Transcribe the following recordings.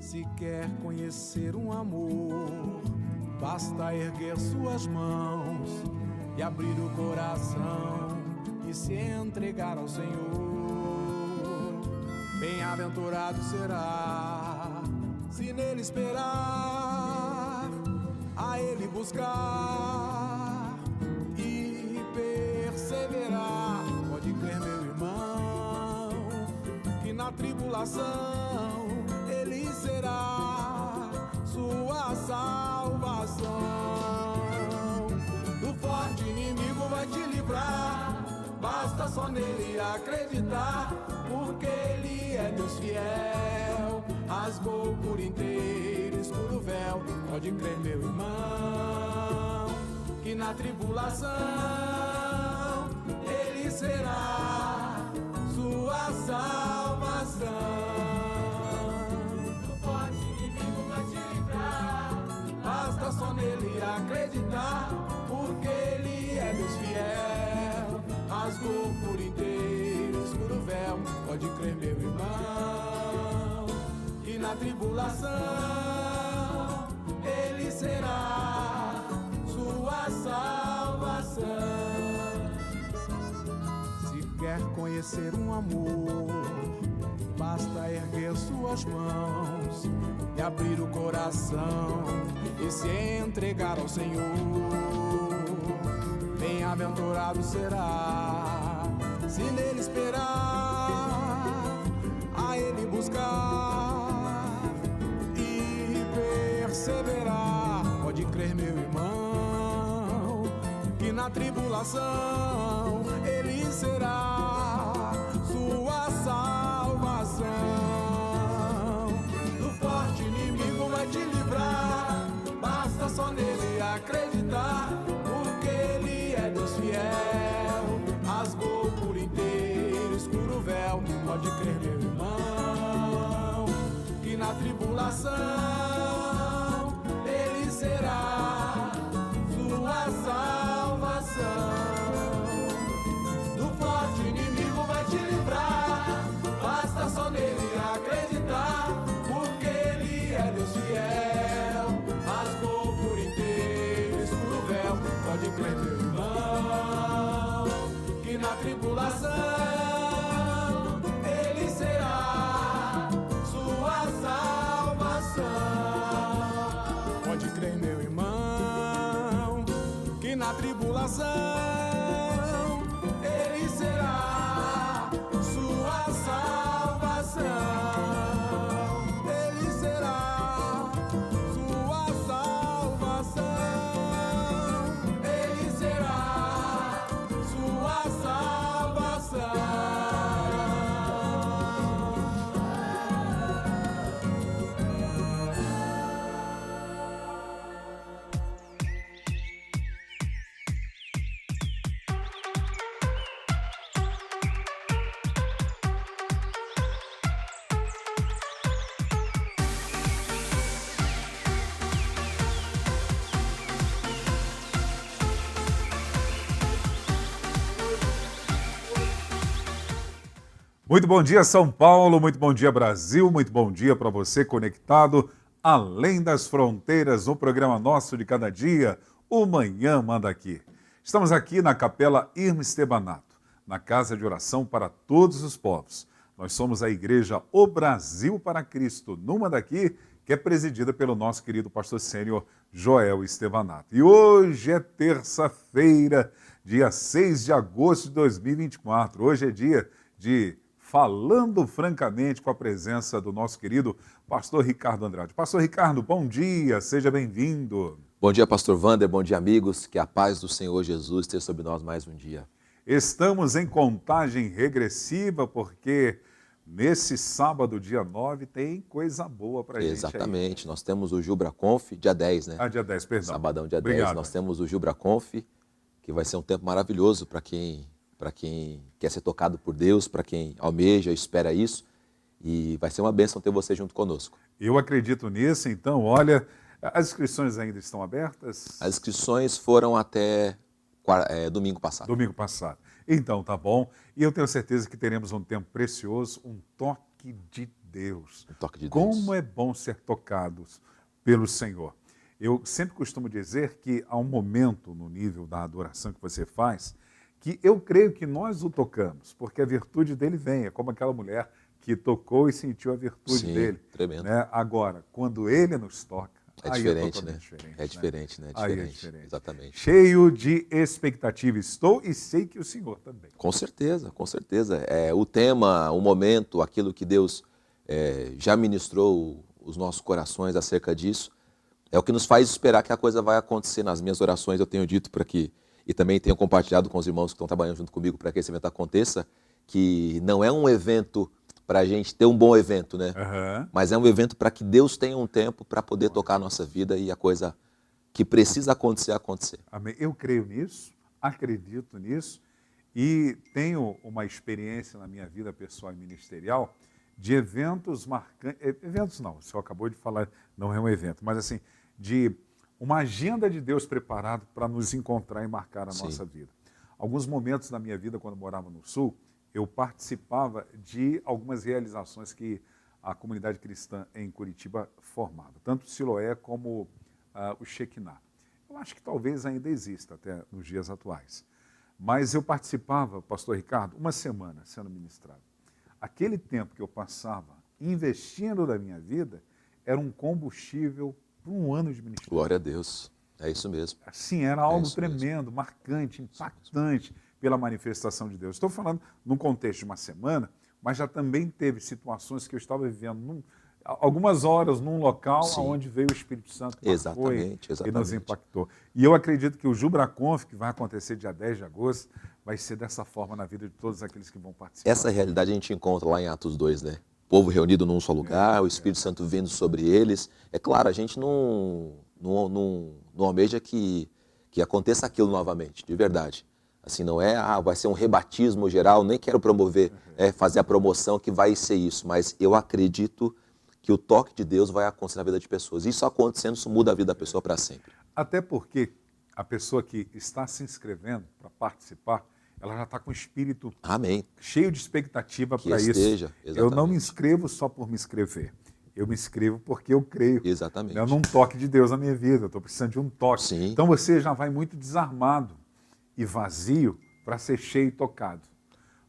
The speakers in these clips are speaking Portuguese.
Se quer conhecer um amor, basta erguer suas mãos e abrir o coração e se entregar ao Senhor. Bem-aventurado será se nele esperar, a ele buscar e perseverar. Pode crer, meu irmão, que na tribulação ele será sua salvação. Do forte inimigo vai te livrar, basta só nele acreditar, porque ele é Deus fiel, rasgou por inteiro, escuro o véu. Pode crer, meu irmão, que na tribulação ele será sua salvação. Basta só nele acreditar, porque ele é Deus fiel, rasgou por inteiro, escuro o véu. Pode crer, meu irmão, que na tribulação ele será sua salvação. Se quer conhecer um amor, basta erguer suas mãos e abrir o coração e se entregar ao Senhor. Bem-aventurado será se nele esperar, a ele buscar e perseverar. Pode crer, meu irmão, que na tribulação ele será sua salvação. Do forte inimigo vai te livrar, basta só nele acreditar, porque ele é Deus fiel, rasgou por inteiro, escuro o véu. Pode crer, meu irmão, que na tribulação ele será sua salvação. Do forte inimigo vai te livrar, basta só nele acreditar, porque ele é Deus fiel, rasgou por inteiro, escuro o véu. Pode crer, meu irmão, que na tribulação ele será sua salvação. Pode crer, meu irmão, que na tribulação ele será sua salvação. Ele será sua salvação. Ele será sua salvação. Muito bom dia, São Paulo, muito bom dia, Brasil, muito bom dia para você conectado além das fronteiras no programa nosso de cada dia, o Manhã Manda Aqui. Estamos aqui na Capela Irmã Estebanato, na Casa de Oração para Todos os Povos. Nós somos a Igreja O Brasil para Cristo, numa daqui, que é presidida pelo nosso querido pastor sênior Joel Estebanato. E hoje é terça-feira, dia 6 de agosto de 2024. Hoje é dia de Falando Francamente, com a presença do nosso querido pastor Ricardo Andrade. Pastor Ricardo, bom dia, seja bem-vindo. Bom dia, pastor Wander, bom dia, amigos. Que a paz do Senhor Jesus esteja sobre nós mais um dia. Estamos em contagem regressiva, porque nesse sábado, dia 9, tem coisa boa para gente. Exatamente, nós temos o Jubra Conf, dia 10, né? Dia 10, perdão. Sabadão, dia Obrigado. 10, nós temos o Jubra Conf, que vai ser um tempo maravilhoso para quem quer ser tocado por Deus, para quem almeja, espera isso, e vai ser uma bênção ter você junto conosco. Eu acredito nisso, então, olha, as inscrições ainda estão abertas? As inscrições foram até domingo passado. Domingo passado. Então, tá bom. E eu tenho certeza que teremos um tempo precioso, um toque de Deus. Um toque de Deus. Como é bom ser tocados pelo Senhor. Eu sempre costumo dizer que há um momento no nível da adoração que você faz que eu creio que nós o tocamos, porque a virtude dele vem. É como aquela mulher que tocou e sentiu a virtude Sim, dele. tremendo. Né? Agora, quando ele nos toca, É aí diferente, é totalmente né? diferente. É diferente, né? Aí é Diferente. diferente. Exatamente. Cheio de expectativa estou e sei que o Senhor também. Com certeza, com certeza. O tema, o momento, aquilo que Deus já ministrou os nossos corações acerca disso, é o que nos faz esperar que a coisa vai acontecer. Nas minhas orações eu tenho dito para que, e também tenho compartilhado com os irmãos que estão trabalhando junto comigo para que esse evento aconteça, que não é um evento para a gente ter um bom evento, né? Uhum. Mas é um evento para que Deus tenha um tempo para poder tocar a nossa vida e a coisa que precisa acontecer, acontecer. Amém. Eu creio nisso, acredito nisso e tenho uma experiência na minha vida pessoal e ministerial de eventos marcantes. Eventos não, o senhor acabou de falar, não é um evento, mas assim, de uma agenda de Deus preparado para nos encontrar e marcar a Sim. nossa vida. Alguns momentos da minha vida, quando eu morava no Sul, eu participava de algumas realizações que a comunidade cristã em Curitiba formava, tanto o Siloé como o Shekinah. Eu acho que talvez ainda exista até nos dias atuais. Mas eu participava, pastor Ricardo, uma semana sendo ministrado. Aquele tempo que eu passava investindo da minha vida era um combustível para um ano de ministério. Glória a Deus. É isso mesmo. Assim, era algo isso tremendo, marcante, impactante pela manifestação de Deus. Estou falando num contexto de uma semana, mas já também teve situações que eu estava vivendo algumas horas num local Sim. onde veio o Espírito Santo, Exatamente, e nos impactou. E eu acredito que o Jubraconf, que vai acontecer dia 10 de agosto, vai ser dessa forma na vida de todos aqueles que vão participar. Essa realidade a gente encontra lá em Atos 2, né? O povo reunido num só lugar, o Espírito Santo vindo sobre eles. É claro, a gente não almeja que aconteça aquilo novamente, de verdade. Assim, não é, vai ser um rebatismo geral, nem quero promover, fazer a promoção que vai ser isso, mas eu acredito que o toque de Deus vai acontecer na vida de pessoas. Isso acontecendo, isso muda a vida da pessoa para sempre. Até porque a pessoa que está se inscrevendo para participar, ela já está com o espírito Amém. cheio de expectativa Que para isso. esteja, Eu não me exatamente. inscrevo só por me inscrever. Eu me inscrevo porque eu creio. Exatamente. Eu não toque de Deus na minha vida. Eu estou precisando de um toque. Sim. Então você já vai muito desarmado e vazio para ser cheio e tocado.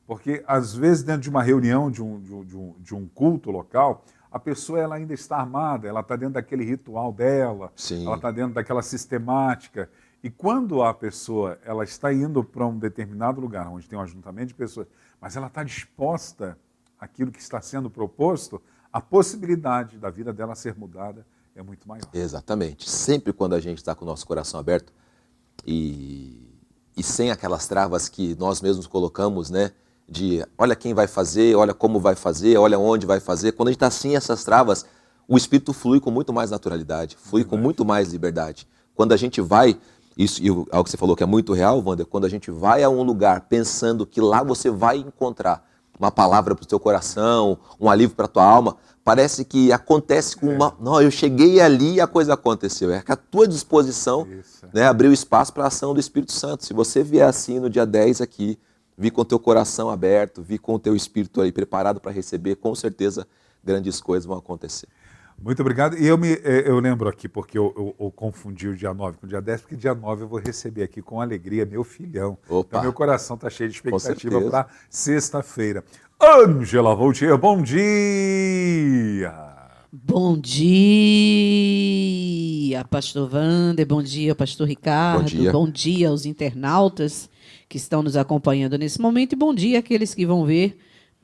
Porque, às vezes, dentro de uma reunião, de um culto local, a pessoa ela ainda está armada, ela está dentro daquele ritual dela, Sim. ela está dentro daquela sistemática. E quando a pessoa ela está indo para um determinado lugar, onde tem um ajuntamento de pessoas, mas ela está disposta àquilo que está sendo proposto, a possibilidade da vida dela ser mudada é muito maior. Exatamente. Sempre quando a gente está com o nosso coração aberto e sem aquelas travas que nós mesmos colocamos, né? De olha quem vai fazer, olha como vai fazer, olha onde vai fazer. Quando a gente está sem essas travas, o Espírito flui com muito mais naturalidade, flui com muito mais liberdade. Quando a gente vai, isso e algo que você falou que é muito real, Wander, quando a gente vai a um lugar pensando que lá você vai encontrar uma palavra para o seu coração, um alívio para a tua alma, parece que acontece com uma... Não, eu cheguei ali e a coisa aconteceu. É que a tua disposição, né, abriu espaço para a ação do Espírito Santo. Se você vier assim no dia 10 aqui, vir com o teu coração aberto, vir com o teu espírito aí preparado para receber, com certeza grandes coisas vão acontecer. Muito obrigado. E eu lembro aqui, porque eu confundi o dia 9 com o dia 10, porque dia 9 eu vou receber aqui com alegria meu filhão. Opa. Então meu coração está cheio de expectativa certeza. para sexta-feira. Ângela Voltier, bom dia! Bom dia, pastor Wander, bom dia, pastor Ricardo, Bom dia. aos internautas que estão nos acompanhando nesse momento e bom dia àqueles que vão ver,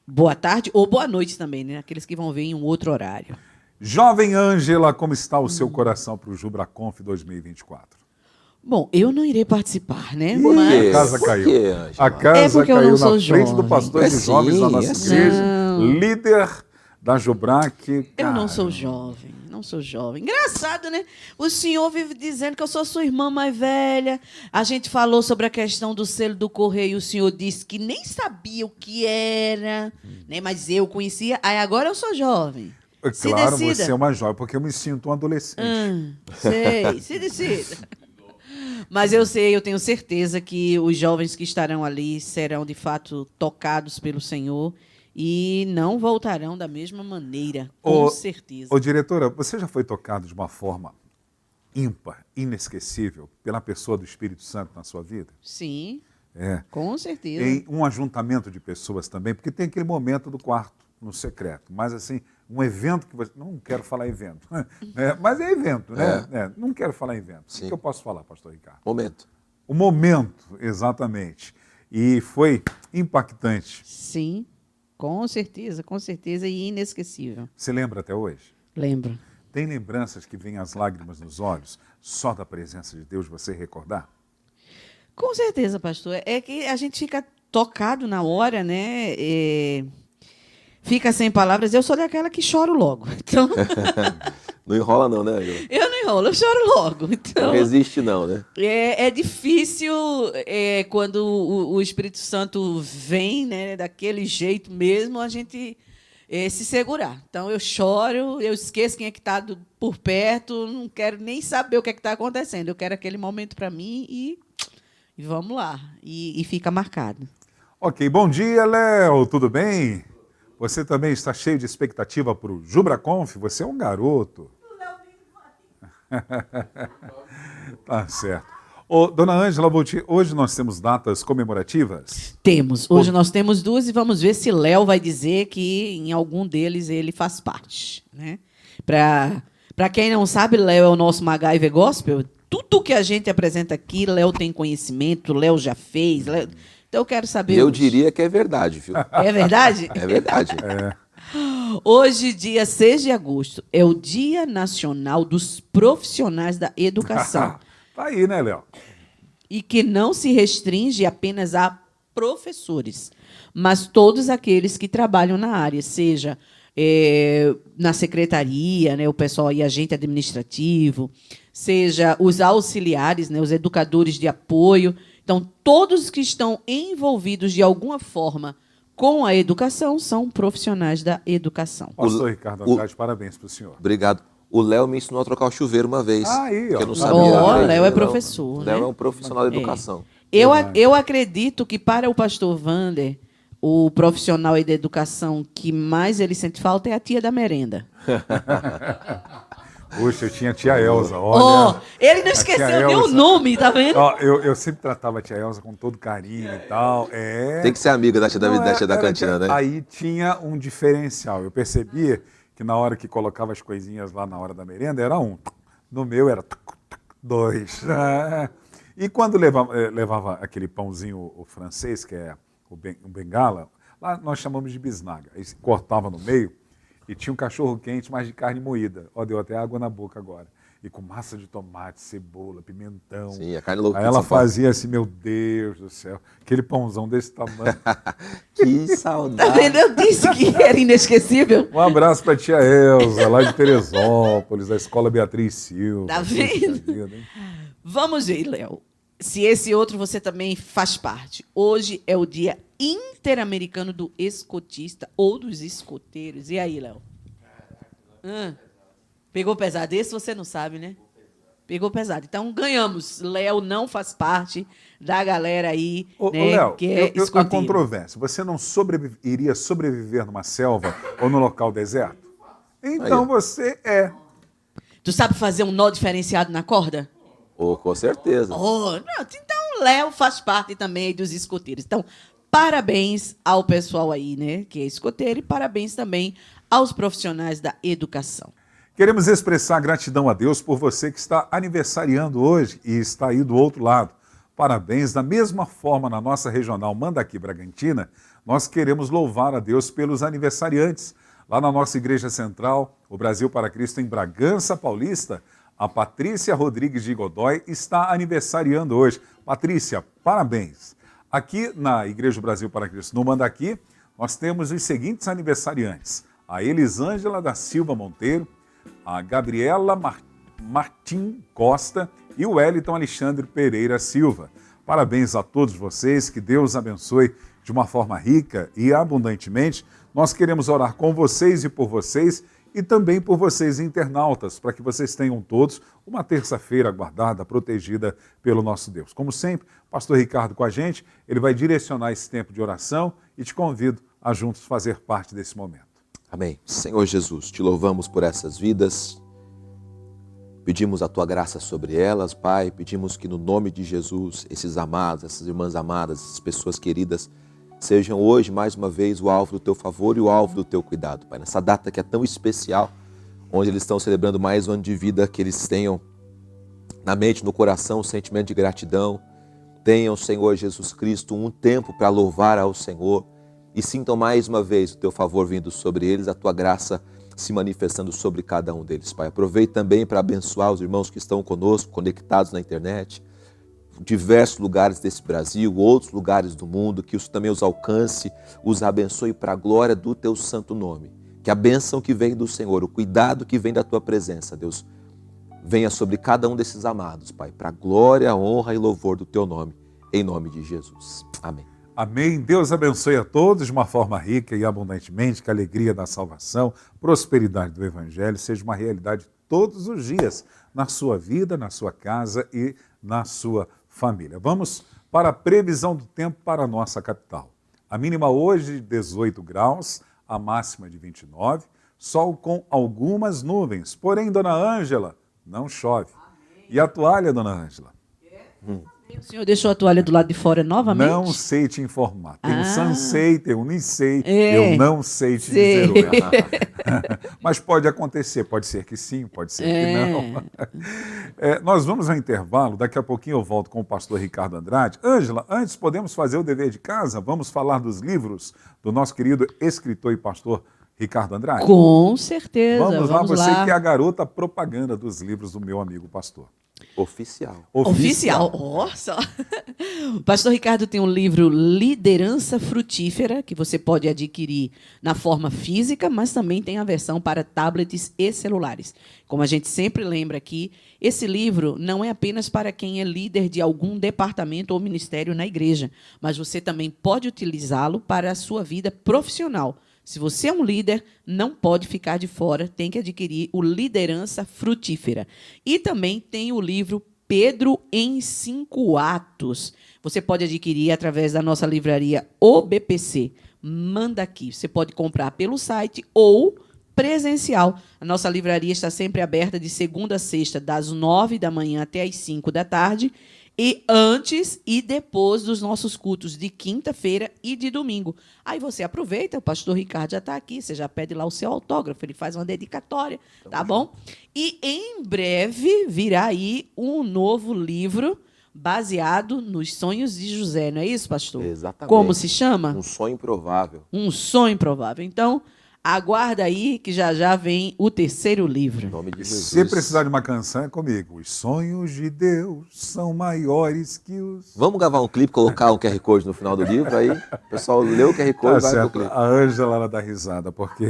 boa tarde ou boa noite também, né? Aqueles que vão ver em um outro horário. Jovem Ângela, como está o seu coração para o Jubraconf 2024? Bom, eu não irei participar, né? Por quê? A casa Por caiu. quê, Ângela? A casa É porque eu caiu não sou na frente do jovem. pastor de jovens da nossa sim. igreja, Não. líder da Jubrac. Eu não sou jovem, não sou jovem. Engraçado, né? O senhor vive dizendo que eu sou sua irmã mais velha. A gente falou sobre a questão do selo do correio. O senhor disse que nem sabia o que era, né? Mas eu conhecia. Aí agora eu sou jovem. Se Claro, decida. você é uma jovem, porque eu me sinto um adolescente. Sei, se decida. Mas eu sei, eu tenho certeza que os jovens que estarão ali serão, de fato, tocados pelo Senhor e não voltarão da mesma maneira, com certeza. Ô, diretora, você já foi tocado de uma forma ímpar, inesquecível, pela pessoa do Espírito Santo na sua vida? Sim, É. com certeza. Em um ajuntamento de pessoas também, porque tem aquele momento do quarto, no secreto. Mas, assim, um evento que você... Não quero falar evento, né? Mas é evento, né? Não quero falar evento. Sim. O que eu posso falar, pastor Ricardo? Momento. O momento, exatamente. E foi impactante. Sim, com certeza, e inesquecível. Você lembra até hoje? Lembro. Tem lembranças que vêm as lágrimas nos olhos, só da presença de Deus você recordar? Com certeza, pastor. É que a gente fica tocado na hora, né? Fica sem palavras. Eu sou daquela que choro logo. Então, Não enrola não, né, Angela? eu não enrolo, eu choro logo. Não Então, resiste não, né? é difícil quando o Espírito Santo vem, né, daquele jeito mesmo, a gente se segurar. Então, eu choro, eu esqueço quem é que está por perto, não quero nem saber o que é que está acontecendo. Eu quero aquele momento para mim e vamos lá. E fica marcado. Ok, bom dia, Léo, tudo bem? Você também está cheio de expectativa para o JubraConf? Você é um garoto. Tá certo. Ô, dona Ângela Bouti, hoje nós temos datas comemorativas? Temos. Hoje nós temos duas e vamos ver se Léo vai dizer que em algum deles ele faz parte, né? Para quem não sabe, Léo é o nosso MacGyver Gospel. Tudo que a gente apresenta aqui, Léo tem conhecimento, Léo já fez. Então eu quero saber. Eu diria que é verdade, viu? É verdade? É verdade. Hoje, dia 6 de agosto, é o Dia Nacional dos Profissionais da Educação. Tá aí, né, Léo? E que não se restringe apenas a professores, mas todos aqueles que trabalham na área, seja na secretaria, né, o pessoal aí, agente administrativo, seja os auxiliares, né, os educadores de apoio. Então, todos que estão envolvidos de alguma forma com a educação são profissionais da educação. Pastor Ricardo Andrade, parabéns para o senhor. Obrigado. O Léo me ensinou a trocar o chuveiro uma vez. Aí, ó. que eu não sabia. Ó, Léo é Léo- professor, Léo né? é um profissional da educação. Eu acredito que para o pastor Wander, o profissional aí da educação que mais ele sente falta é a tia da merenda. Puxa, eu tinha a tia Elza, olha. Ele não a esqueceu tia nem o Elza. nome, tá vendo? Ó, eu sempre tratava a tia Elza com todo carinho e tal. Tem que ser amiga da tia da, Não, da, tia da era cantina, que né? Aí tinha um diferencial. Eu percebia que na hora que colocava as coisinhas lá na hora da merenda, era um. No meu era dois. E quando levava aquele pãozinho o francês, que é o bengala, lá nós chamamos de bisnaga. Aí se cortava no meio e tinha um cachorro quente, mas de carne moída. Ó, deu até água na boca agora. E com massa de tomate, cebola, pimentão. Sim, a carne louca. Aí ela fazia assim, meu Deus do céu, aquele pãozão desse tamanho. Que Tá saudade. vendo? Eu disse que era inesquecível. Um abraço para a tia Elza, lá de Teresópolis, da Escola Beatriz Silva. Tá Puxa vendo? vida, hein? Vamos ver, Léo. Se esse outro você também faz parte. Hoje é o Dia Interamericano do Escotista ou dos Escoteiros. E aí, Léo? Pegou pesado? Esse você não sabe, né? Pegou pesado. Então, ganhamos. Léo não faz parte da galera aí, Ô, né, Léo, que é a escoteiro. controvérsia, você não iria sobreviver numa selva ou no local deserto? Então Aí. você é. Tu sabe fazer um nó diferenciado na corda? Oh, com certeza. Oh, não, então Léo faz parte também aí dos escoteiros. Então, parabéns ao pessoal aí, né, que é escoteiro, e parabéns também aos profissionais da educação. Queremos expressar gratidão a Deus por você que está aniversariando hoje e está aí do outro lado. Parabéns. Da mesma forma, na nossa regional Mandaqui Bragantina, nós queremos louvar a Deus pelos aniversariantes. Lá na nossa Igreja Central, o Brasil para Cristo em Bragança Paulista, a Patrícia Rodrigues de Godoy está aniversariando hoje. Patrícia, parabéns. Aqui na Igreja do Brasil para Cristo, no Mandaqui, nós temos os seguintes aniversariantes. A Elisângela da Silva Monteiro, a Gabriela Martim Costa e o Wellington Alexandre Pereira Silva. Parabéns a todos vocês, que Deus abençoe de uma forma rica e abundantemente. Nós queremos orar com vocês e por vocês e também por vocês internautas, para que vocês tenham todos uma terça-feira guardada, protegida pelo nosso Deus. Como sempre, pastor Ricardo com a gente, ele vai direcionar esse tempo de oração e te convido a juntos fazer parte desse momento. Amém. Senhor Jesus, te louvamos por essas vidas. Pedimos a tua graça sobre elas, Pai. Pedimos que no nome de Jesus, esses amados, essas irmãs amadas, essas pessoas queridas, sejam hoje mais uma vez o alvo do teu favor e o alvo do teu cuidado, Pai. Nessa data que é tão especial, onde eles estão celebrando mais um ano de vida, que eles tenham na mente, no coração, um sentimento de gratidão. Tenham, Senhor Jesus Cristo, um tempo para louvar ao Senhor e sintam mais uma vez o teu favor vindo sobre eles, a tua graça se manifestando sobre cada um deles, Pai. Aproveite também para abençoar os irmãos que estão conosco, conectados na internet, diversos lugares desse Brasil, outros lugares do mundo, que isso também os alcance, os abençoe para a glória do teu santo nome. Que a bênção que vem do Senhor, o cuidado que vem da tua presença, Deus, venha sobre cada um desses amados, Pai, para a glória, honra e louvor do teu nome, em nome de Jesus. Amém. Amém. Deus abençoe a todos de uma forma rica e abundantemente, que a alegria da salvação, prosperidade do Evangelho seja uma realidade todos os dias, na sua vida, na sua casa e na sua família. Vamos para a previsão do tempo para a nossa capital. A mínima hoje, 18 graus, a máxima de 29, sol com algumas nuvens. Porém, dona Ângela, não chove. Amém. E a toalha, dona Ângela? O senhor deixou a toalha do lado de fora novamente? Não sei te informar. Tem um sansei, tem um nissei, eu não sei te dizer hoje. Mas pode acontecer, pode ser que sim, pode ser que não. Nós vamos ao intervalo, daqui a pouquinho eu volto com o pastor Ricardo Andrade. Ângela, antes podemos fazer o dever de casa? Vamos falar dos livros do nosso querido escritor e pastor Ricardo Andrade? Com certeza. Vamos lá, você que é a garota propaganda dos livros do meu amigo pastor. Oficial. Nossa. O pastor Ricardo tem um livro Liderança Frutífera, que você pode adquirir na forma física, mas também tem a versão para tablets e celulares. Como a gente sempre lembra aqui, esse livro não é apenas para quem é líder de algum departamento ou ministério na igreja, mas você também pode utilizá-lo para a sua vida profissional. Se você é um líder, não pode ficar de fora, tem que adquirir o Liderança Frutífera. E também tem o livro Pedro em 5 Atos. Você pode adquirir através da nossa livraria OBPC. Manda aqui. Você pode comprar pelo site ou presencial. A nossa livraria está sempre aberta de segunda a sexta, das 9 da manhã até as 5 da tarde. E antes e depois dos nossos cultos de quinta-feira e de domingo. Aí você aproveita, o pastor Ricardo já está aqui, você já pede lá o seu autógrafo, ele faz uma dedicatória, tá bom? E em breve virá aí um novo livro baseado nos sonhos de José, não é isso, pastor? Exatamente. Como se chama? Um sonho improvável. Um sonho improvável. Então, aguarda aí que já vem o terceiro livro. Em nome de Jesus. Se precisar de uma canção, é comigo. Os sonhos de Deus são maiores que os... Vamos gravar um clipe, colocar um QR Code no final do livro, aí o pessoal lê o QR Code e vai pro clipe. A Ângela, ela dá risada, porque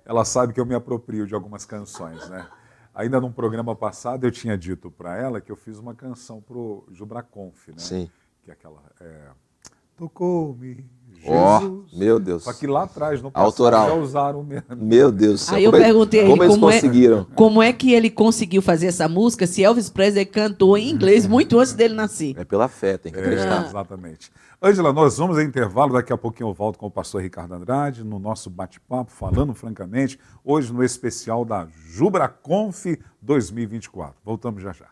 ela sabe que eu me aproprio de algumas canções, né? Ainda num programa passado, eu tinha dito para ela que eu fiz uma canção pro Jubraconf, né? Sim. Que é aquela... Tocou-me... Meu Deus. Só que lá atrás, no passado, autoral. Já usaram mesmo. Meu Deus do céu. Aí eu perguntei como eles conseguiram? Como é que ele conseguiu fazer essa música se Elvis Presley cantou em inglês muito antes dele nascer? É pela fé, tem que acreditar. Exatamente. Ângela, nós vamos ao intervalo, daqui a pouquinho eu volto com o pastor Ricardo Andrade, no nosso bate-papo, falando francamente, hoje no especial da Jubraconf 2024. Voltamos já já.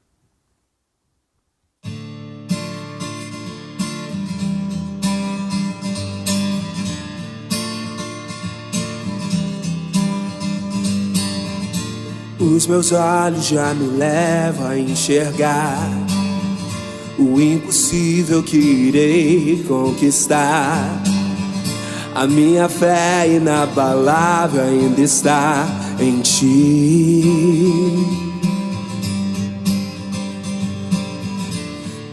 Os meus olhos já me levam a enxergar o impossível que irei conquistar. A minha fé inabalável ainda está em ti.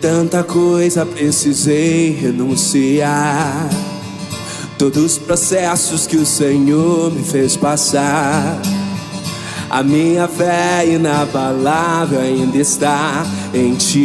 Tanta coisa precisei renunciar, todos os processos que o Senhor me fez passar. A minha fé inabalável ainda está em ti.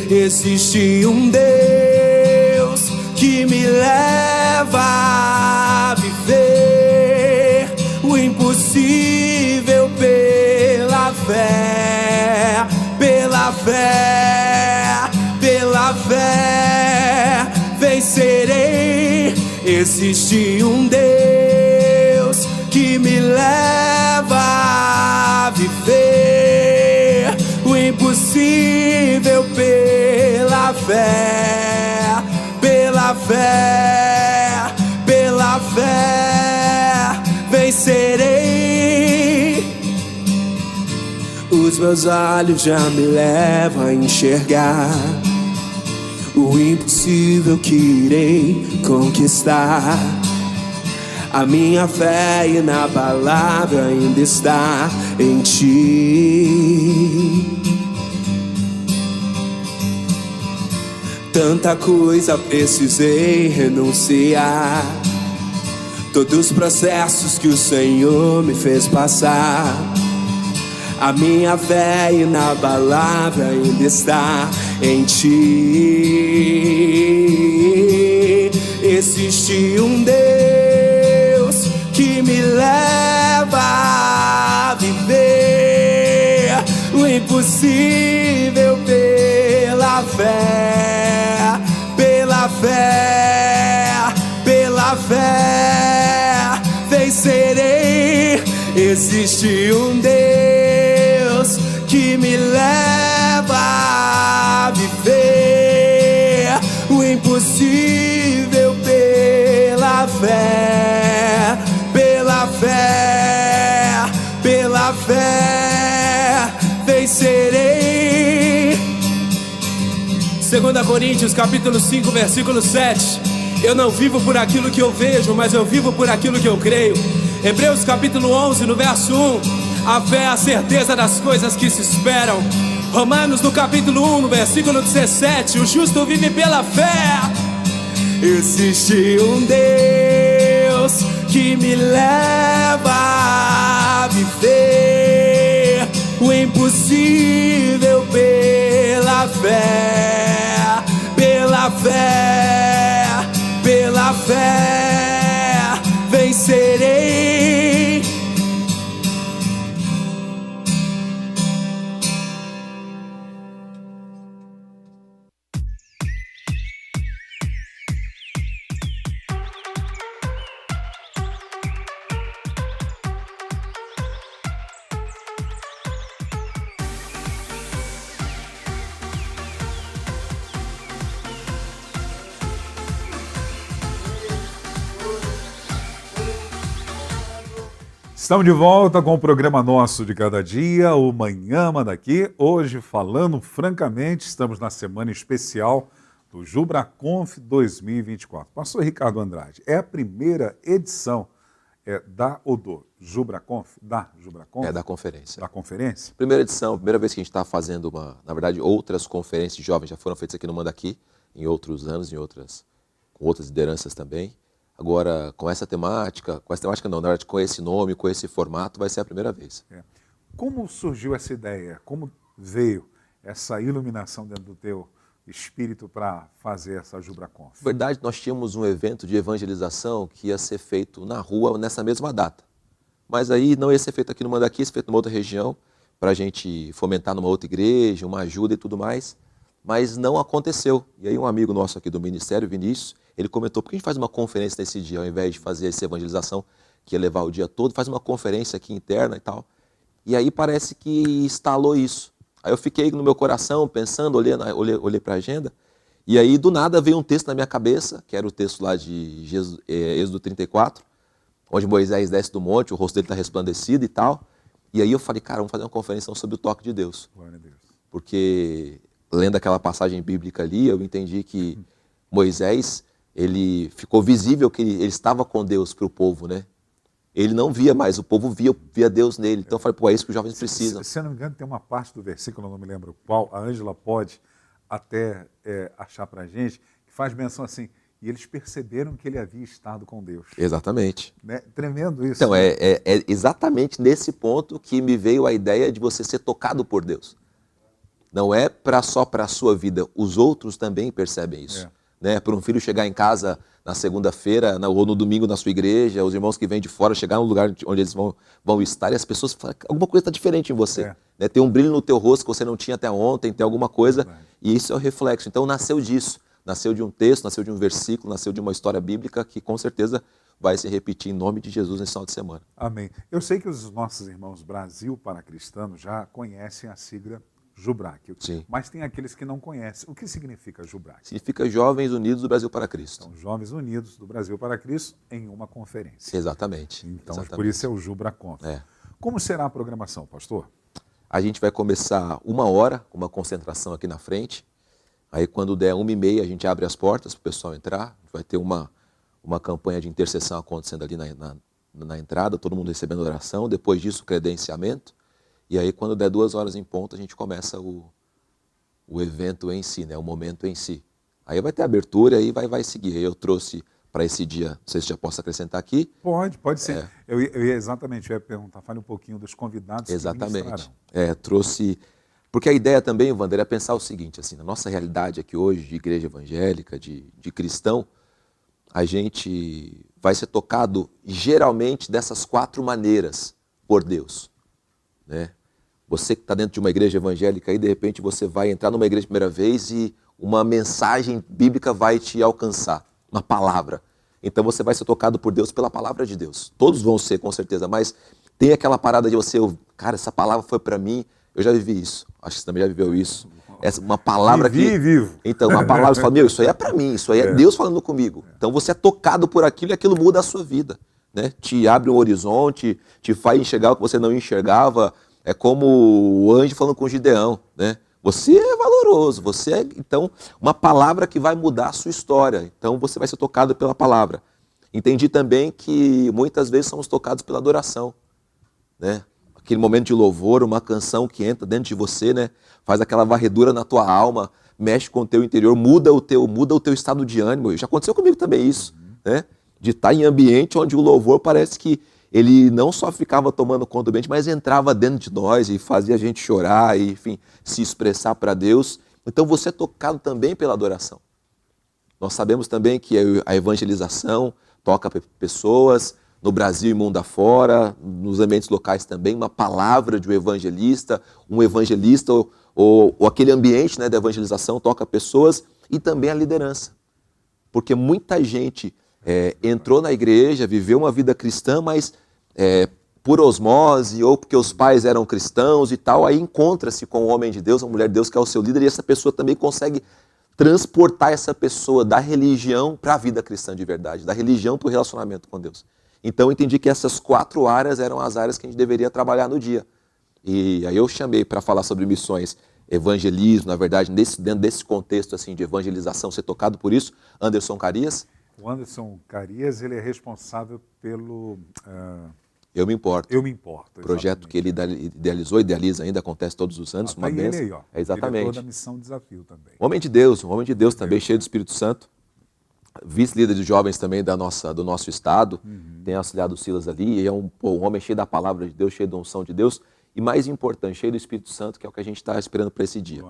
Existe um Deus que me leva a viver o impossível pela fé, pela fé, pela fé. Vem vencerei. Existe um Deus que me leva a viver o impossível pela fé, pela fé, pela fé, vencerei. Os meus olhos já me levam a enxergar o impossível que irei conquistar. A minha fé inabalável ainda está em ti. Tanta coisa precisei renunciar, todos os processos que o Senhor me fez passar. A minha fé inabalável ainda está em ti. Existe um Deus que me leva a viver o impossível pela fé, pela fé, pela fé, vencerei. Existe um Deus que me leva a viver o impossível pela fé, pela fé, pela fé, vencerei. 2 Coríntios capítulo 5, versículo 7. Eu não vivo por aquilo que eu vejo, mas eu vivo por aquilo que eu creio. Hebreus capítulo 11, no verso 1. A fé é a certeza das coisas que se esperam. Romanos no capítulo 1, no versículo 17. O justo vive pela fé. Existe um Deus que me leva a viver o impossível pela fé, pela fé, pela fé, vencerei. Estamos de volta com o programa nosso de cada dia, o Manhã Manda Aqui. Hoje, falando francamente, estamos na semana especial do JubraConf 2024. Pastor Ricardo Andrade, é a primeira edição da JubraConf? É da conferência. Da conferência? Primeira edição, primeira vez que a gente está fazendo na verdade, outras conferências de jovens já foram feitas aqui no Manda Aqui, em outros anos, com outras lideranças também. Agora, com essa temática não, na verdade, com esse nome, com esse formato, vai ser a primeira vez. Como surgiu essa ideia? Como veio essa iluminação dentro do teu espírito para fazer essa JubraConf? Na verdade, nós tínhamos um evento de evangelização que ia ser feito na rua nessa mesma data. Mas aí não ia ser feito aqui no Manda Aqui, ia ser feito numa outra região, para a gente fomentar numa outra igreja, uma ajuda e tudo mais. Mas não aconteceu. E aí um amigo nosso aqui do ministério, Vinícius, ele comentou, por que a gente faz uma conferência nesse dia, ao invés de fazer essa evangelização, que ia levar o dia todo, faz uma conferência aqui interna e tal. E aí parece que instalou isso. Aí eu fiquei no meu coração, pensando, olhei para a agenda, e aí do nada veio um texto na minha cabeça, que era o texto lá de Êxodo 34, onde Moisés desce do monte, o rosto dele está resplandecido e tal. E aí eu falei, cara, vamos fazer uma conferência sobre o toque de Deus. Glória a Deus. Porque, lendo aquela passagem bíblica ali, eu entendi que Moisés, ele ficou visível que ele estava com Deus para o povo, né? Ele não via mais, o povo via Deus nele. Então eu falei, pô, é isso que os jovens precisam. Se eu não me engano, tem uma parte do versículo, eu não me lembro qual, a Ângela pode até achar para a gente, que faz menção assim, e eles perceberam que ele havia estado com Deus. Exatamente. Né? Tremendo isso. Então, é exatamente nesse ponto que me veio a ideia de você ser tocado por Deus. Não é só para a sua vida, os outros também percebem isso. Né? Para um filho chegar em casa na segunda-feira ou no domingo na sua igreja, os irmãos que vêm de fora chegar no lugar onde eles vão estar e as pessoas falam que alguma coisa está diferente em você. Né? Tem um brilho no teu rosto que você não tinha até ontem, tem alguma coisa, e isso é o reflexo. Então nasceu disso. nasceu de um texto, nasceu de um versículo, nasceu de uma história bíblica que com certeza vai se repetir em nome de Jesus nesse final de semana. Amém. Eu sei que os nossos irmãos Brasil para Cristianos já conhecem a sigla JUBRAC, Sim. mas tem aqueles que não conhecem. O que significa JUBRAC? Significa Jovens Unidos do Brasil para Cristo. São Jovens Unidos do Brasil para Cristo em uma conferência. Exatamente. Então, exatamente. por isso é o JUBRACONF. É. Como será a programação, pastor? A gente vai começar 1h, com uma concentração aqui na frente. Aí quando der 1h30 a gente abre as portas para o pessoal entrar. Vai ter uma campanha de intercessão acontecendo ali na entrada, todo mundo recebendo oração. Depois disso, credenciamento. E aí quando der 2h em ponto, a gente começa o evento em si, né? O momento em si. Aí vai ter abertura e vai seguir. Eu trouxe para esse dia, não sei se já posso acrescentar aqui. Pode ser. Eu ia perguntar, fale um pouquinho dos convidados que Exatamente. ministrarão. Trouxe... Porque a ideia também, Wander, é pensar o seguinte, assim, na nossa realidade aqui hoje, de igreja evangélica, de cristão, a gente vai ser tocado geralmente dessas 4 maneiras por Deus, né? Você que está dentro de uma igreja evangélica aí, de repente você vai entrar numa igreja a primeira vez e uma mensagem bíblica vai te alcançar, uma palavra. Então você vai ser tocado por Deus pela palavra de Deus. Todos vão ser, com certeza, mas tem aquela parada de você, cara, essa palavra foi para mim, eu já vivi isso, acho que você também já viveu isso. Uma palavra vivo. Então, uma palavra, você fala, meu, isso aí é para mim, isso aí é Deus falando comigo. Então você é tocado por aquilo e aquilo muda a sua vida, né? Te abre um horizonte, te faz enxergar o que você não enxergava. É como o anjo falando com Gideão, né? Você é valoroso, então, uma palavra que vai mudar a sua história. Então, você vai ser tocado pela palavra. Entendi também que muitas vezes somos tocados pela adoração, né? Aquele momento de louvor, uma canção que entra dentro de você, né? Faz aquela varredura na tua alma, mexe com o teu interior, muda o teu estado de ânimo. Já aconteceu comigo também isso, né? De estar em ambiente onde o louvor parece que ele não só ficava tomando conta do ambiente, mas entrava dentro de nós e fazia a gente chorar e, enfim, se expressar para Deus. Então você é tocado também pela adoração. Nós sabemos também que a evangelização toca pessoas no Brasil e mundo afora, nos ambientes locais também, uma palavra de um evangelista ou aquele ambiente, né, da evangelização toca pessoas e também a liderança. Porque muita gente entrou na igreja, viveu uma vida cristã, mas por osmose ou porque os pais eram cristãos e tal, aí encontra-se com um homem de Deus, uma mulher de Deus que é o seu líder, e essa pessoa também consegue transportar essa pessoa da religião para a vida cristã de verdade, da religião para o relacionamento com Deus. Então eu entendi que essas 4 áreas eram as áreas que a gente deveria trabalhar no dia. E aí eu chamei para falar sobre missões, evangelismo, na verdade, dentro desse contexto assim, de evangelização, ser tocado por isso, Anderson Carias. O Anderson Carias, ele é responsável pelo... Eu Me Importo. Eu Me Importo. Projeto que ele idealiza ainda, acontece todos os anos. Uma ele benção. aí, ó. Exatamente. Diretor da Missão Desafio também. Um homem de Deus também, cheio do Espírito Santo. Vice-líder de jovens também do nosso estado. Tem auxiliado o Silas ali. E é um homem cheio da palavra de Deus, cheio da unção de Deus. E mais importante, cheio do Espírito Santo, que é o que a gente está esperando para esse dia.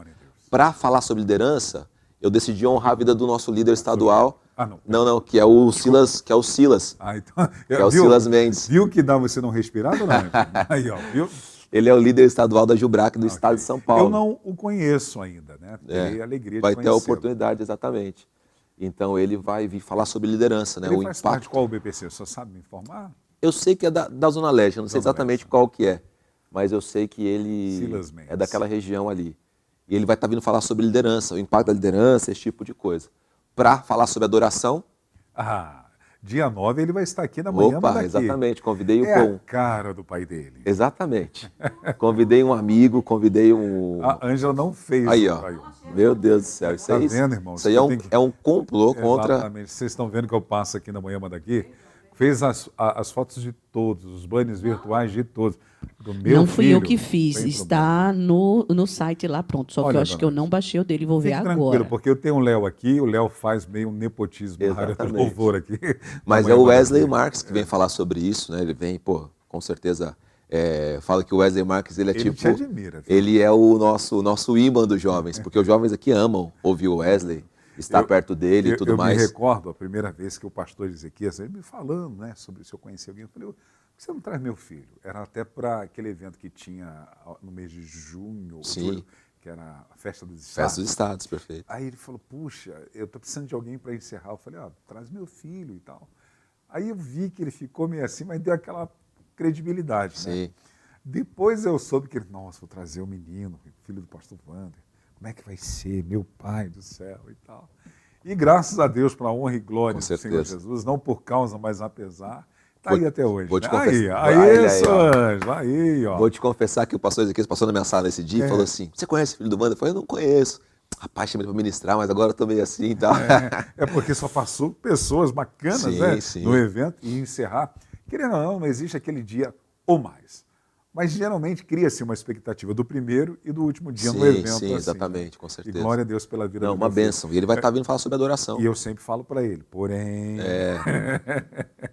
Para falar sobre liderança, eu decidi honrar a vida do nosso líder estadual. Não, que é o Silas. Então, que é o Silas Mendes. Viu que dá você não respirar ou não? Aí, ó, viu? Ele é o líder estadual da JUBRAC do estado de São Paulo. Eu não o conheço ainda, né? Terei a alegria de vai conhecê-lo. ter a oportunidade, exatamente. Então ele vai vir falar sobre liderança, né? Ele faz parte de qual BPC? Você sabe me informar? Eu sei que é da Zona Leste, eu não sei exatamente qual que é, mas eu sei que ele é daquela região ali. E ele vai estar vindo falar sobre liderança, o impacto da liderança, esse tipo de coisa. Para falar sobre adoração. Dia 9 ele vai estar aqui na manhã. Exatamente, convidei a cara do pai dele. Exatamente. Convidei um amigo, convidei um... A Ângela não fez. Aí, ó. Meu Deus do céu. Isso aí, vendo, irmão? Isso aí é um complô contra... Exatamente. Vocês estão vendo que eu passo aqui na manhã daqui? Fez as fotos de todos, os banners virtuais de todos. Do meu não fui filho, eu que fiz, está no site lá pronto. Só que eu acho que eu não baixei o dele, vou ver agora. Tranquilo, porque eu tenho um Léo aqui, o Léo faz meio um nepotismo na área do louvor aqui. Mas é o Wesley Marques que vem falar sobre isso, né? Ele vem, com certeza, fala que o Wesley Marques, ele tipo... te admira. Viu? Ele é o nosso imã dos jovens, porque os jovens aqui amam ouvir o Wesley, estar perto dele e tudo mais. Eu me recordo a primeira vez que o pastor Ezequias, ele me falando, né, sobre se eu conhecia alguém, eu falei, por que você não traz meu filho? Era até para aquele evento que tinha no mês de junho, Sim. que era a Festa dos Estados. Festa dos Estados, perfeito. Aí ele falou, puxa, eu estou precisando de alguém para encerrar. Eu falei, traz meu filho e tal. Aí eu vi que ele ficou meio assim, mas deu aquela credibilidade, Sim. né? Depois eu soube que ele, nossa, vou trazer o menino, filho do pastor Wander. Como é que vai ser? Meu pai do céu e tal. E graças a Deus, para a honra e glória do Senhor Jesus, não por causa, mas apesar, está aí até hoje. Vou te Né? confessar. Aí, Anjo, aí, ó. Vou te confessar que o pastor Ezequiel passou na minha sala esse dia e falou assim, você conhece o filho do Wander? Eu falei, eu não conheço. Rapaz, chamei ele para ministrar, mas agora eu estou meio assim e tal. É porque só passou pessoas bacanas, Sim, né, sim. no evento e encerrar. Querendo ou não existe aquele dia ou mais. Mas geralmente cria-se uma expectativa do primeiro e do último dia no evento. Sim, assim, exatamente, né? com certeza. E glória a Deus pela vida Não, do uma meu filho. bênção. E ele vai estar vindo falar sobre adoração. E eu sempre falo para ele, porém...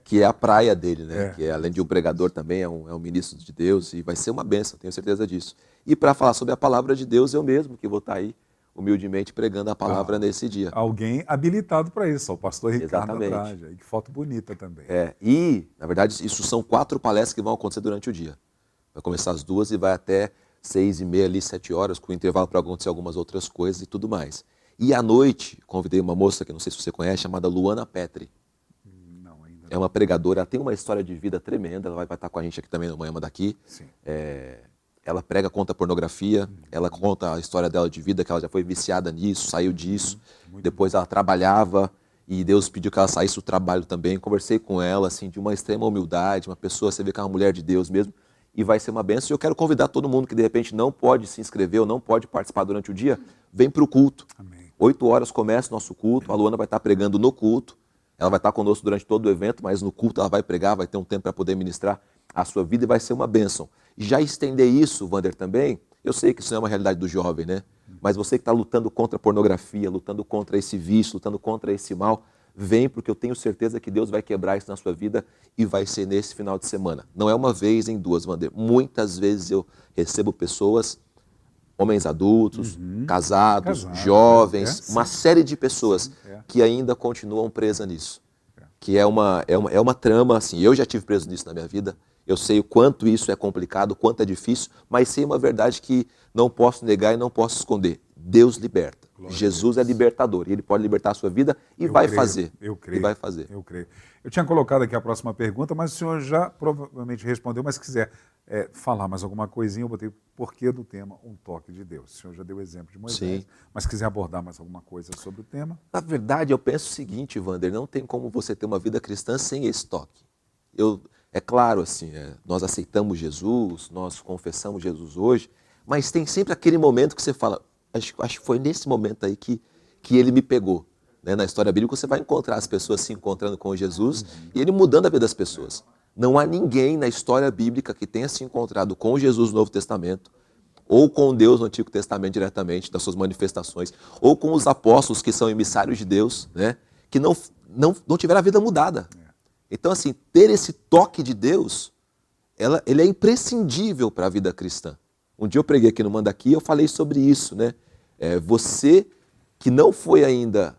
Que é a praia dele, né? Que é, além de um pregador também, é um ministro de Deus e vai ser uma bênção, tenho certeza disso. E para falar sobre a palavra de Deus, eu mesmo que vou estar aí humildemente pregando a palavra nesse dia. Alguém habilitado para isso, o pastor Ricardo Exatamente. Andrade. Que foto bonita também. E, na verdade, isso são 4 palestras que vão acontecer durante o dia. Vai começar às 2 e vai até 6h30, ali, 7 horas, com intervalo para acontecer algumas outras coisas e tudo mais. E à noite, convidei uma moça, que não sei se você conhece, chamada Luana Petri. Não, ainda não. É uma pregadora, ela tem uma história de vida tremenda, ela vai estar com a gente aqui também no Manhã daqui. Sim. Ela prega contra a pornografia, ela conta a história dela de vida, que ela já foi viciada nisso, saiu disso. Depois ela trabalhava e Deus pediu que ela saísse do trabalho também. Conversei com ela, assim, de uma extrema humildade, uma pessoa, você vê que é uma mulher de Deus mesmo, e vai ser uma bênção. E eu quero convidar todo mundo que de repente não pode se inscrever ou não pode participar durante o dia, vem para o culto. Amém. 8 horas começa o nosso culto, a Luana vai estar pregando no culto, ela vai estar conosco durante todo o evento, mas no culto ela vai pregar, vai ter um tempo para poder ministrar a sua vida e vai ser uma bênção. E já estender isso, Wander, também, eu sei que isso não é uma realidade do jovem, né? Mas você que está lutando contra a pornografia, lutando contra esse vício, lutando contra esse mal, vem, porque eu tenho certeza que Deus vai quebrar isso na sua vida e vai ser nesse final de semana. Não é uma vez nem duas, Wander. Muitas vezes eu recebo pessoas, homens adultos, casados, jovens, uma série de pessoas que ainda continuam presas nisso. Que é uma trama, assim, eu já tive preso nisso na minha vida, eu sei o quanto isso é complicado, o quanto é difícil, mas sei uma verdade que não posso negar e não posso esconder. Deus liberta. Jesus é libertador e Ele pode libertar a sua vida e vai fazer. Eu creio. E vai fazer. Eu creio. Eu tinha colocado aqui a próxima pergunta, mas o senhor já provavelmente respondeu, mas se quiser falar mais alguma coisinha, eu botei porquê do tema Um Toque de Deus. O senhor já deu exemplo de Moisés, mas se quiser abordar mais alguma coisa sobre o tema. Na verdade, eu penso o seguinte, Wander, não tem como você ter uma vida cristã sem esse toque. É claro, assim, nós aceitamos Jesus, nós confessamos Jesus hoje, mas tem sempre aquele momento que você fala, acho que foi nesse momento aí que ele me pegou. Né? Na história bíblica você vai encontrar as pessoas se encontrando com Jesus e ele mudando a vida das pessoas. Não há ninguém na história bíblica que tenha se encontrado com Jesus no Novo Testamento, ou com Deus no Antigo Testamento diretamente, das suas manifestações, ou com os apóstolos que são emissários de Deus, né? Que não tiveram a vida mudada. Então, assim, ter esse toque de Deus, ele é imprescindível para a vida cristã. Um dia eu preguei aqui no Manda Aqui, eu falei sobre isso, né? Você que não foi ainda,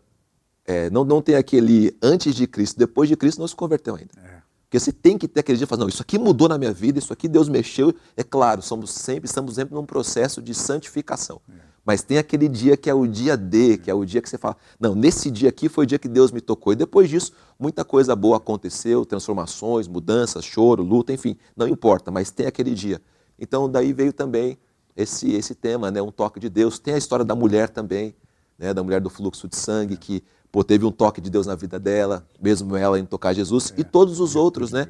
não tem aquele antes de Cristo, depois de Cristo, não se converteu ainda. Porque você tem que ter aquele dia e falar, não, isso aqui mudou na minha vida, isso aqui Deus mexeu. É claro, estamos sempre num processo de santificação. Mas tem aquele dia que é o dia D, que é o dia que você fala, não, nesse dia aqui foi o dia que Deus me tocou. E depois disso, muita coisa boa aconteceu, transformações, mudanças, choro, luta, enfim, não importa, mas tem aquele dia. Então daí veio também esse tema, né, um toque de Deus. Tem a história da mulher também, né, da mulher do fluxo de sangue, que teve um toque de Deus na vida dela, mesmo ela em tocar Jesus, e todos os outros, né?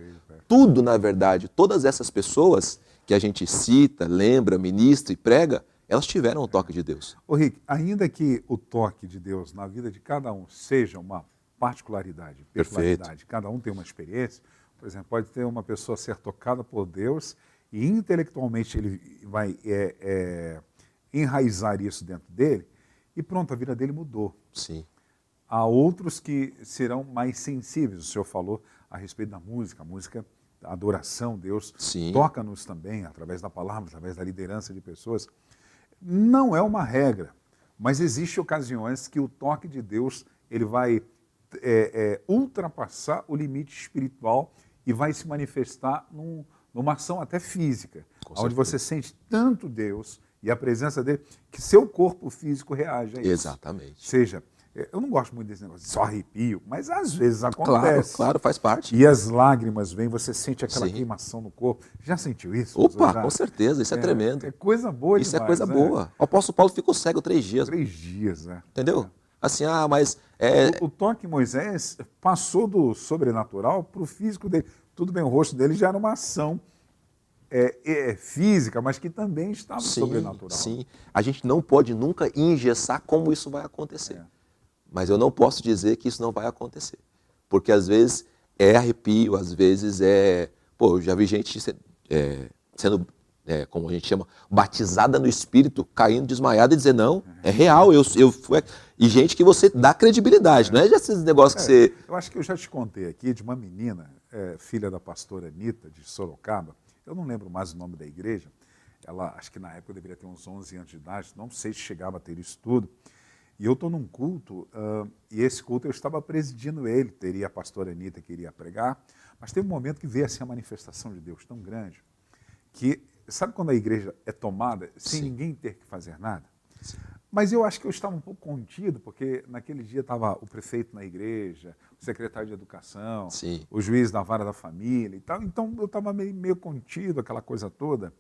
Tudo, na verdade, todas essas pessoas que a gente cita, lembra, ministra e prega, elas tiveram um toque de Deus. Ô Rick, ainda que o toque de Deus na vida de cada um seja uma particularidade, cada um tem uma experiência, por exemplo, pode ter uma pessoa ser tocada por Deus e intelectualmente ele vai enraizar isso dentro dele e pronto, a vida dele mudou. Sim. Há outros que serão mais sensíveis. O senhor falou a respeito da música. A música, a adoração, Deus toca-nos também, através da palavra, através da liderança de pessoas. Não é uma regra, mas existem ocasiões que o toque de Deus ele vai ultrapassar o limite espiritual e vai se manifestar numa ação até física, onde você sente tanto Deus E a presença dele, que seu corpo físico reage a isso. Exatamente. Seja, eu não gosto muito desse negócio, só arrepio, mas às vezes Claro, acontece. claro, faz parte. E as lágrimas vêm, você sente aquela Sim. queimação no corpo. Já sentiu isso? Opa, Já? com certeza, isso é tremendo. É coisa boa Isso demais, é coisa né? boa. O apóstolo Paulo ficou cego 3 dias. 3 dias, né? Entendeu? Assim, mas... O toque em Moisés passou do sobrenatural para o físico dele. Tudo bem, o rosto dele já era uma ação física, mas que também estava sobrenatural. Sim, a gente não pode nunca engessar como isso vai acontecer. É. Mas eu não posso dizer que isso não vai acontecer. Porque às vezes é arrepio, às vezes Pô, eu já vi gente sendo, como a gente chama, batizada no Espírito, caindo desmaiada e dizer, não, é real, eu fui... E gente que você dá credibilidade, não é esses negócios que você... Eu acho que eu já te contei aqui de uma menina, filha da pastora Anitta, de Sorocaba. Eu não lembro mais o nome da igreja. Ela, acho que na época eu deveria ter uns 11 anos de idade, não sei se chegava a ter isso tudo. E eu estou num culto, e esse culto eu estava presidindo ele, teria a pastora Anitta que iria pregar, mas teve um momento que veio assim a manifestação de Deus tão grande, que, sabe quando a igreja é tomada sem ninguém ter que fazer nada? Sim. Mas eu acho que eu estava um pouco contido, porque naquele dia estava o prefeito na igreja, o secretário de educação, o juiz da vara da família e tal, então eu estava meio contido, aquela coisa toda,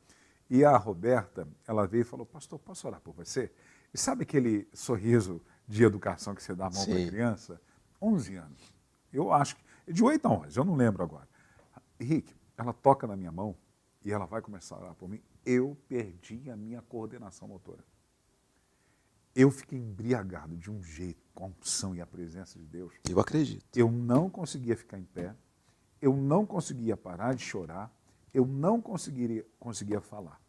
e a Roberta, ela veio e falou, pastor, posso orar por você? E sabe aquele sorriso de educação que você dá a mão para a criança? 11 anos. Eu acho que... De 8 a 11, eu não lembro agora. Rick, ela toca na minha mão e ela vai começar a orar por mim. Eu perdi a minha coordenação motora. Eu fiquei embriagado de um jeito, com a unção e a presença de Deus. Eu acredito. Eu não conseguia ficar em pé. Eu não conseguia parar de chorar. Eu não conseguia falar.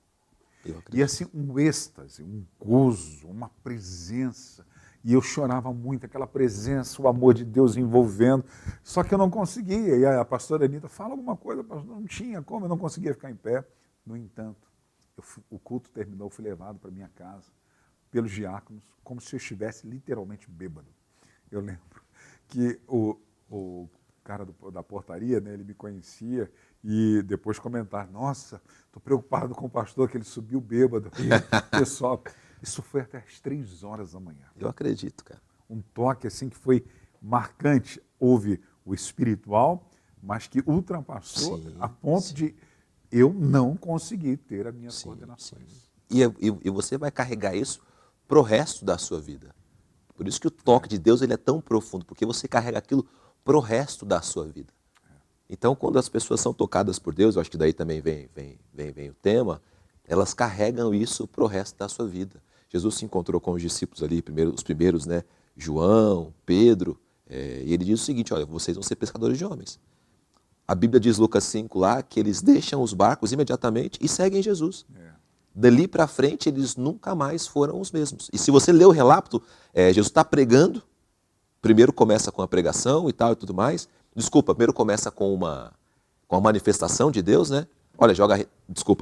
E assim, um êxtase, um gozo, uma presença. E eu chorava muito, aquela presença, o amor de Deus envolvendo. Só que eu não conseguia. E a pastora Anitta, fala alguma coisa, pastor. Não tinha como, eu não conseguia ficar em pé. No entanto, o culto terminou, eu fui levado para minha casa pelos diáconos, como se eu estivesse literalmente bêbado. Eu lembro que o cara da portaria, né, ele me conhecia e depois comentar, nossa, estou preocupado com o pastor que ele subiu bêbado. E, pessoal, isso foi até às 3 horas da manhã. Eu acredito, cara. Um toque assim que foi marcante. Houve o espiritual, mas que ultrapassou a ponto de eu não conseguir ter as minhas coordenações. E você vai carregar isso para o resto da sua vida. Por isso que o toque de Deus ele é tão profundo, porque você carrega aquilo para o resto da sua vida. Então, quando as pessoas são tocadas por Deus, eu acho que daí também vem o tema, elas carregam isso para o resto da sua vida. Jesus se encontrou com os discípulos ali, os primeiros, né? João, Pedro, e ele diz o seguinte, olha, vocês vão ser pescadores de homens. A Bíblia diz, Lucas 5 lá, que eles deixam os barcos imediatamente e seguem Jesus. Dali para frente, eles nunca mais foram os mesmos. E se você ler o relato, Jesus está pregando, primeiro começa com a pregação e tal e tudo mais. Desculpa, primeiro começa com a manifestação de Deus, né? Olha,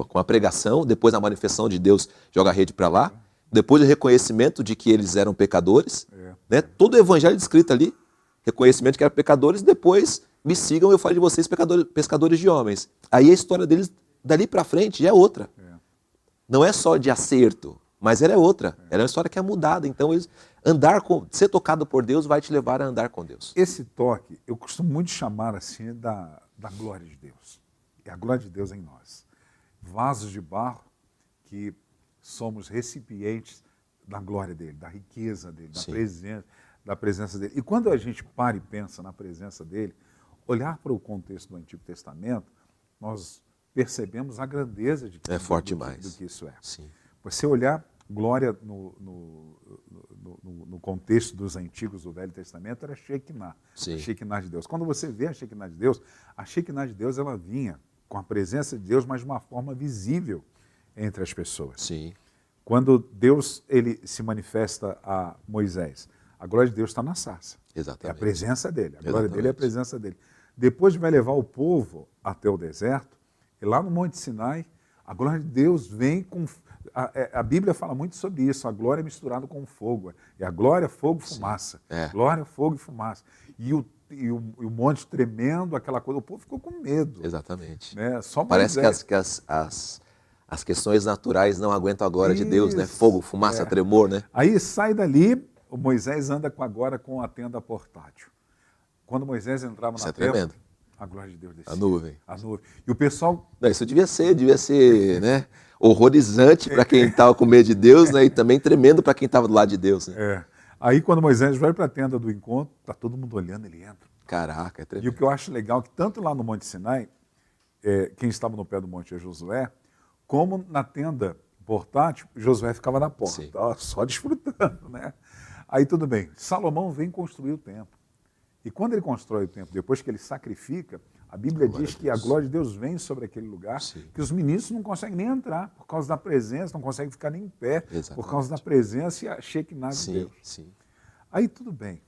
com a pregação, depois a manifestação de Deus, joga a rede para lá. Depois o reconhecimento de que eles eram pecadores. Né? Todo o evangelho descrito ali, reconhecimento de que eram pecadores, depois me sigam, eu falo de vocês pescadores de homens. Aí a história deles, dali para frente, já é outra. Não é só de acerto, mas ela é outra. Ela é uma história que é mudada. Então, ser tocado por Deus vai te levar a andar com Deus. Esse toque, eu costumo muito chamar assim da glória de Deus. É a glória de Deus em nós. Vasos de barro que somos recipientes da glória dele, da riqueza dele, da presença dele. E quando a gente para e pensa na presença dele, olhar para o contexto do Antigo Testamento, nós percebemos a grandeza de que, forte demais. Do que isso é. Sim. Você olhar glória no contexto dos antigos do Velho Testamento era Shekinah, a Shekinah de Deus. Quando você vê a Shekinah de Deus ela vinha com a presença de Deus, mas de uma forma visível entre as pessoas. Sim. Quando Deus ele se manifesta a Moisés, a glória de Deus está na sarça. Exatamente. É a presença dele, a glória dele é a presença dele. Depois vai levar o povo até o deserto, e lá no Monte Sinai, a glória de Deus vem com... A Bíblia fala muito sobre isso, a glória é misturada com o fogo. É a glória, fogo, fumaça. Glória, fogo e fumaça. E o monte tremendo, aquela coisa, o povo ficou com medo. Exatamente. Né? Só parece que As questões naturais não aguentam a glória de Deus, né? Isso. Fogo, fumaça, tremor, né? Aí sai dali, o Moisés anda agora com a tenda portátil. Quando Moisés entrava Isso na é tenda, tremendo. a glória de Deus descia. A nuvem. A nuvem. E o pessoal... Não, isso devia ser, né? Horrorizante para quem estava com medo de Deus, né? E também tremendo para quem estava do lado de Deus, né? Aí quando Moisés vai para a tenda do encontro, tá todo mundo olhando, ele entra. Caraca, é E o tremendo. que eu acho legal é que tanto lá no Monte Sinai, quem estava no pé do monte é Josué, como na tenda portátil, Josué ficava na porta, Sim. só desfrutando, né? Aí tudo bem, Salomão vem construir o templo. E quando ele constrói o templo, depois que ele sacrifica, a Bíblia diz que a glória de Deus vem sobre aquele lugar, Sim. que os ministros não conseguem nem entrar por causa da presença, não conseguem ficar nem em pé, Exatamente. por causa da presença e a Shekinah de Sim, Deus. sim. Aí tudo bem.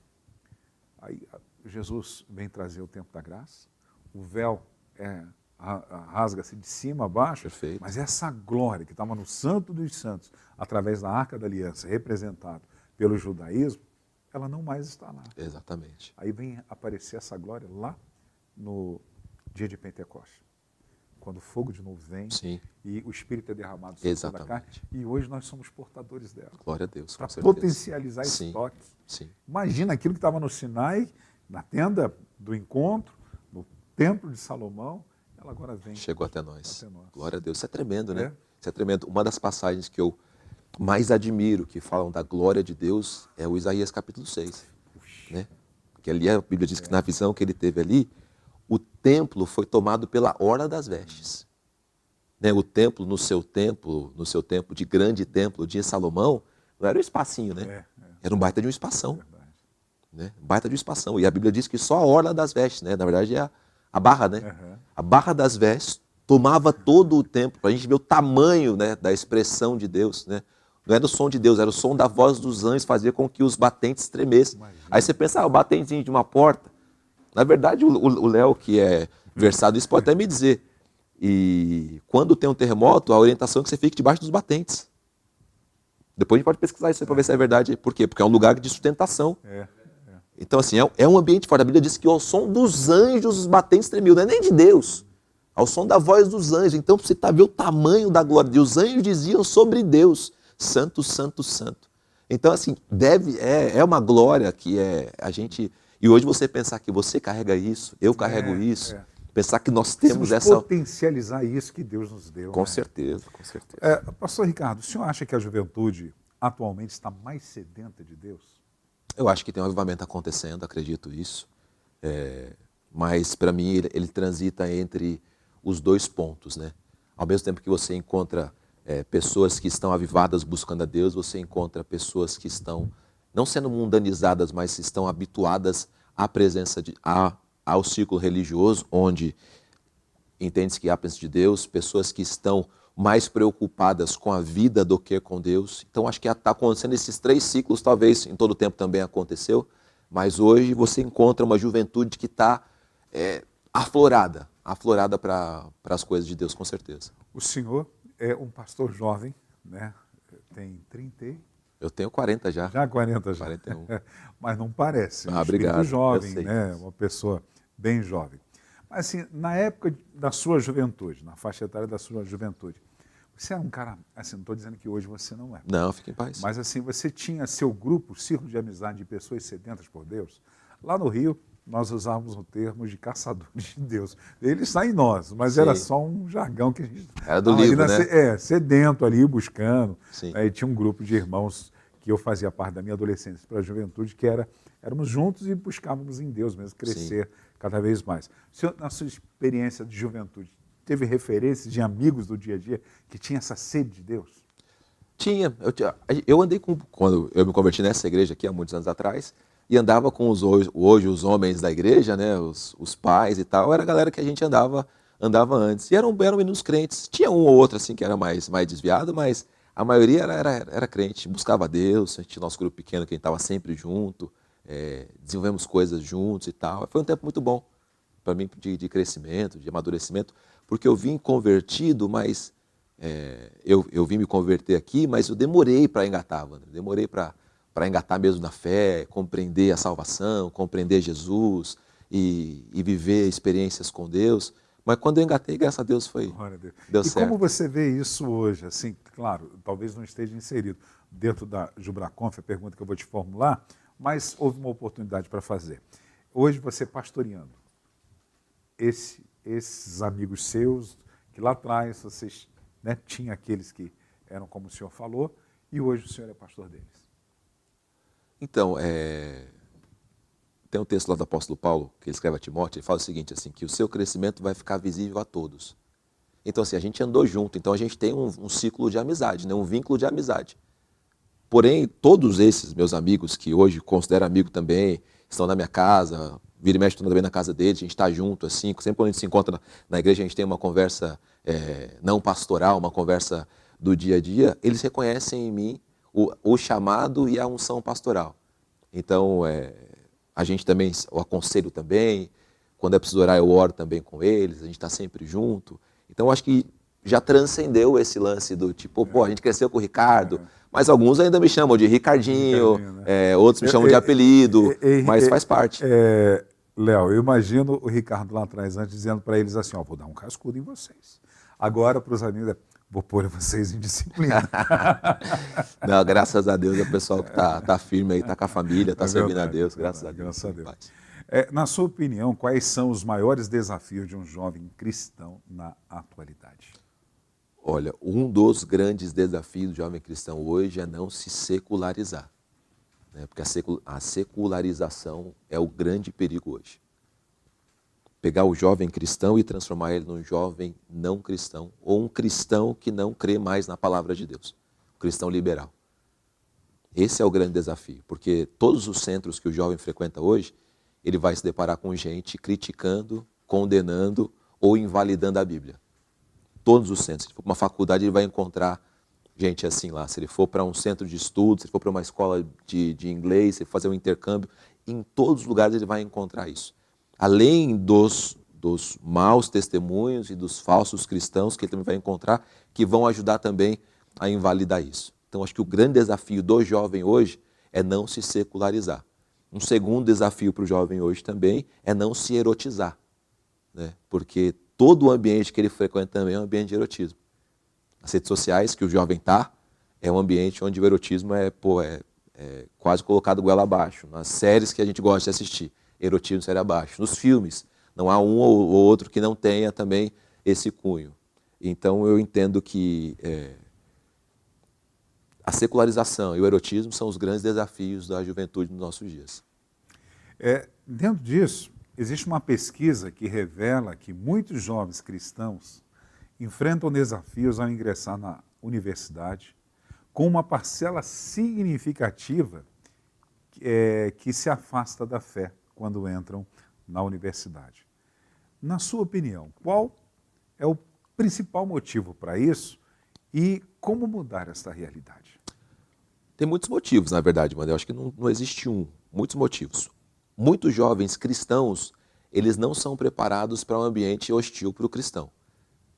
Aí Jesus vem trazer o tempo da graça, o véu rasga-se de cima a baixo, Perfeito. mas essa glória que estava no Santo dos Santos, através da Arca da Aliança, representado pelo judaísmo, ela não mais está lá. Exatamente. Aí vem aparecer essa glória lá no dia de Pentecostes, quando o fogo de novo vem Sim. e o Espírito é derramado sobre toda a carne. Exatamente. E hoje nós somos portadores dela. Glória a Deus, Para com certeza. potencializar esse Sim. toque. Sim. Imagina aquilo que estava no Sinai, na tenda do encontro, no templo de Salomão, ela agora vem. Chegou até nós. Até nós. Glória a Deus. Isso é tremendo, né? É. Isso é tremendo. Uma das passagens que eu mais admiro, que falam da glória de Deus, é o Isaías capítulo 6. Né? Que ali a Bíblia diz que na visão que ele teve ali, o templo foi tomado pela orla das vestes. Né? O templo, no seu tempo de grande templo de Salomão, não era um espacinho, né? Era um baita de um espação. Né? Um baita de um espação. E a Bíblia diz que só a orla das vestes, né? Na verdade é a barra, né? A barra das vestes tomava todo o templo, para a gente ver o tamanho, né, da expressão de Deus, né? Não era o som de Deus, era o som da voz dos anjos, fazia com que os batentes tremessem. Imagina. Aí você pensa, o batentezinho de uma porta. Na verdade, o Léo, que é versado nisso, pode até me dizer. E quando tem um terremoto, a orientação é que você fique debaixo dos batentes. Depois a gente pode pesquisar isso para ver se é verdade. Por quê? Porque é um lugar de sustentação. Então, assim, é um ambiente forte. A Bíblia diz que ao som dos anjos os batentes tremiam. Não é nem de Deus. Ao som da voz dos anjos. Então, você está vendo o tamanho da glória de Deus. Os anjos diziam sobre Deus: Santo, Santo, Santo. Então, assim, é uma glória que a gente... E hoje você pensar que você carrega isso, eu carrego isso, pensar que nós temos essa... potencializar isso que Deus nos deu. Com certeza, com certeza. Pastor Ricardo, o senhor acha que a juventude atualmente está mais sedenta de Deus? Eu acho que tem um avivamento acontecendo, acredito isso. Mas, para mim, ele transita entre os dois pontos, né? Ao mesmo tempo que você encontra pessoas que estão avivadas buscando a Deus, você encontra pessoas que estão, não sendo mundanizadas, mas estão habituadas à presença, ao círculo religioso, onde entende-se que há a presença de Deus, pessoas que estão mais preocupadas com a vida do que com Deus. Então, acho que está acontecendo esses três ciclos, talvez em todo o tempo também aconteceu, mas hoje você encontra uma juventude que está aflorada para as coisas de Deus, com certeza. O senhor é um pastor jovem, né? Tem 30 Eu tenho 40 já. Já 40 já. 41. Mas não parece. Obrigado. Jovem, né? Uma pessoa bem jovem. Mas assim, na época da sua juventude, na faixa etária da sua juventude, você era um cara, assim, não estou dizendo que hoje você não é. Não, fique em paz. Mas assim, você tinha seu grupo, círculo de amizade de pessoas sedentas por Deus. Lá no Rio, nós usávamos o termo de caçadores de Deus. Ele está em nós, mas era só um jargão que a gente... Era do livro, né? Sedento ali, buscando. Sim. Aí tinha um grupo de irmãos que eu fazia parte da minha adolescência para a juventude, que éramos juntos e buscávamos em Deus mesmo, crescer cada vez mais. O senhor, na sua experiência de juventude, teve referências de amigos do dia a dia que tinham essa sede de Deus? Tinha. Eu andei quando eu me converti nessa igreja aqui há muitos anos atrás, e andava com hoje os homens da igreja, né, os pais e tal, era a galera que a gente andava antes. E eram meninos crentes. Tinha um ou outro assim que era mais desviado, mas a maioria era crente, buscava Deus. A gente tinha nosso grupo pequeno que a gente estava sempre junto, desenvolvemos coisas juntos e tal. Foi um tempo muito bom para mim de crescimento, de amadurecimento, porque eu vim convertido, mas eu vim me converter aqui, mas eu demorei para engatar, Wander. Demorei para engatar mesmo na fé, compreender a salvação, compreender Jesus e viver experiências com Deus. Mas quando eu engatei, graças a Deus, Glória a Deus. deu E certo. como você vê isso hoje? Assim, claro, talvez não esteja inserido dentro da Jubraconf, a pergunta que eu vou te formular, mas houve uma oportunidade para fazer. Hoje você pastoreando esses amigos seus, que lá atrás vocês, né, tinham aqueles que eram como o senhor falou, e hoje o senhor é pastor deles. Então, tem um texto lá do apóstolo Paulo, que ele escreve a Timóteo, ele fala o seguinte, assim, que o seu crescimento vai ficar visível a todos. Então, assim, a gente andou junto, então a gente tem um ciclo de amizade, né, um vínculo de amizade. Porém, todos esses meus amigos, que hoje considero amigo também, estão na minha casa, vira e mexe, estou também na casa deles, a gente está junto, assim, sempre quando a gente se encontra na igreja, a gente tem uma conversa não pastoral, uma conversa do dia a dia, eles reconhecem em mim o chamado e a unção pastoral. Então, a gente também, eu aconselho também, quando é preciso orar, eu oro também com eles, a gente está sempre junto. Então, eu acho que já transcendeu esse lance do tipo, pô, a gente cresceu com o Ricardo, mas alguns ainda me chamam de Ricardinho, né? Outros me chamam de apelido, mas faz parte. Léo, eu imagino o Ricardo lá atrás, antes, dizendo para eles assim, ó, vou dar um cascudo em vocês. Agora, para os amigos, vou pôr vocês em disciplina. Não, graças a Deus, é o pessoal que tá firme aí, está com a família, está servindo a Deus, graças a Deus. Graças a Deus. Na sua opinião, quais são os maiores desafios de um jovem cristão na atualidade? Olha, um dos grandes desafios do jovem cristão hoje é não se secularizar, né? Porque a secularização é o grande perigo hoje. Pegar o jovem cristão e transformar ele num jovem não cristão, ou um cristão que não crê mais na palavra de Deus, um cristão liberal. Esse é o grande desafio, porque todos os centros que o jovem frequenta hoje, ele vai se deparar com gente criticando, condenando ou invalidando a Bíblia. Todos os centros. Se ele for para uma faculdade, ele vai encontrar gente assim lá. Se ele for para um centro de estudos, se ele for para uma escola de inglês, se ele fazer um intercâmbio, em todos os lugares ele vai encontrar isso. Além dos maus testemunhos e dos falsos cristãos que ele também vai encontrar, que vão ajudar também a invalidar isso. Então, acho que o grande desafio do jovem hoje é não se secularizar. Um segundo desafio para o jovem hoje também é não se erotizar, né? Porque todo o ambiente que ele frequenta também é um ambiente de erotismo. As redes sociais que o jovem está, é um ambiente onde o erotismo é quase colocado goela abaixo. Nas séries que a gente gosta de assistir, erotismo série abaixo. Nos filmes, não há um ou outro que não tenha também esse cunho. Então eu entendo que a secularização e o erotismo são os grandes desafios da juventude nos nossos dias. Dentro disso, existe uma pesquisa que revela que muitos jovens cristãos enfrentam desafios ao ingressar na universidade, com uma parcela significativa que se afasta da fé quando entram na universidade. Na sua opinião, qual é o principal motivo para isso e como mudar essa realidade? Tem muitos motivos, na verdade, mas eu acho que não existe um. Muitos motivos. Muitos jovens cristãos, eles não são preparados para um ambiente hostil para o cristão.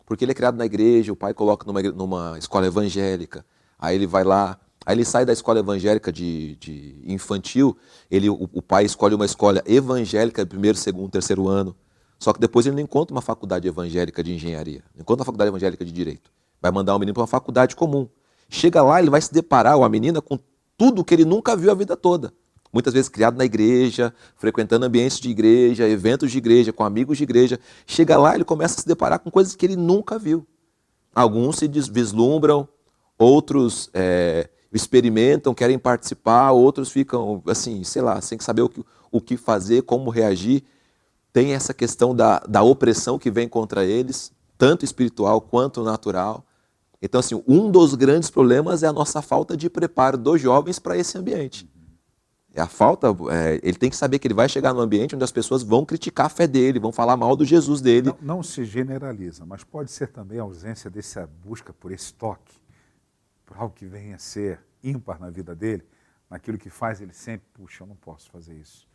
Porque ele é criado na igreja, o pai coloca numa escola evangélica, aí ele vai lá, aí ele sai da escola evangélica de infantil, o pai escolhe uma escola evangélica de primeiro, segundo, terceiro ano, só que depois ele não encontra uma faculdade evangélica de engenharia, não encontra uma faculdade evangélica de direito. Vai mandar o menino para uma faculdade comum. Chega lá, ele vai se deparar, ou a menina, com tudo que ele nunca viu a vida toda. Muitas vezes criado na igreja, frequentando ambientes de igreja, eventos de igreja, com amigos de igreja. Chega lá, ele começa a se deparar com coisas que ele nunca viu. Alguns se vislumbram, outros experimentam, querem participar, outros ficam, assim, sei lá, sem saber o que fazer, como reagir. Tem essa questão da opressão que vem contra eles, tanto espiritual quanto natural. Então, assim, um dos grandes problemas é a nossa falta de preparo dos jovens para esse ambiente. Ele tem que saber que ele vai chegar num ambiente onde as pessoas vão criticar a fé dele, vão falar mal do Jesus dele. Não se generaliza, mas pode ser também a ausência dessa busca por esse toque, por algo que venha a ser ímpar na vida dele, naquilo que faz ele sempre, puxa, eu não posso fazer isso.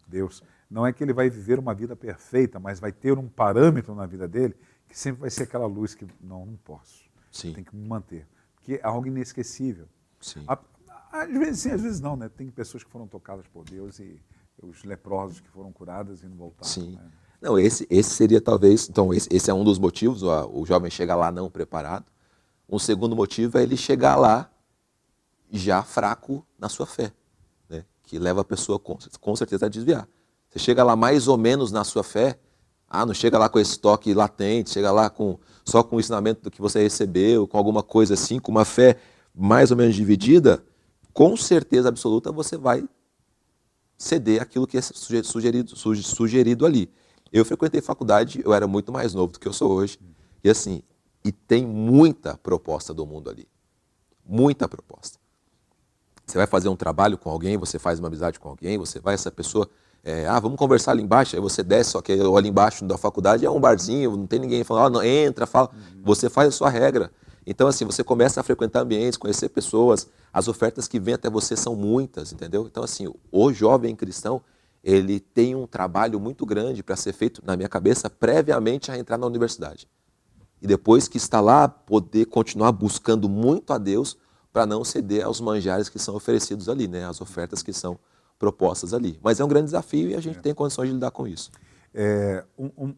Deus, não é que ele vai viver uma vida perfeita, mas vai ter um parâmetro na vida dele que sempre vai ser aquela luz que, não posso. Sim. Tem que me manter, porque é algo inesquecível. Sim. Às vezes sim, às vezes não, né? Tem pessoas que foram tocadas por Deus e os leprosos que foram curados e não voltaram. Sim. Né? Não, esse seria talvez, então esse é um dos motivos, o jovem chega lá não preparado. Um segundo motivo é ele chegar lá já fraco na sua fé, né? Que leva a pessoa com certeza a desviar. Você chega lá mais ou menos na sua fé, não chega lá com esse toque latente, chega lá só com o ensinamento do que você recebeu, com alguma coisa assim, com uma fé mais ou menos dividida, com certeza absoluta você vai ceder aquilo que é sugerido ali. Eu frequentei faculdade, eu era muito mais novo do que eu sou hoje, e assim, e tem muita proposta do mundo ali. Muita proposta. Você vai fazer um trabalho com alguém, você faz uma amizade com alguém, você vai, essa pessoa, vamos conversar ali embaixo, aí você desce, só que ali embaixo da faculdade é um barzinho, não tem ninguém falando, não, entra, fala, você faz a sua regra. Então assim, você começa a frequentar ambientes, conhecer pessoas, as ofertas que vêm até você são muitas, entendeu? Então assim, o jovem cristão, ele tem um trabalho muito grande para ser feito, na minha cabeça, previamente a entrar na universidade. E depois que está lá, poder continuar buscando muito a Deus para não ceder aos manjares que são oferecidos ali, né? As ofertas que são propostas ali. Mas é um grande desafio e a gente tem condições de lidar com isso.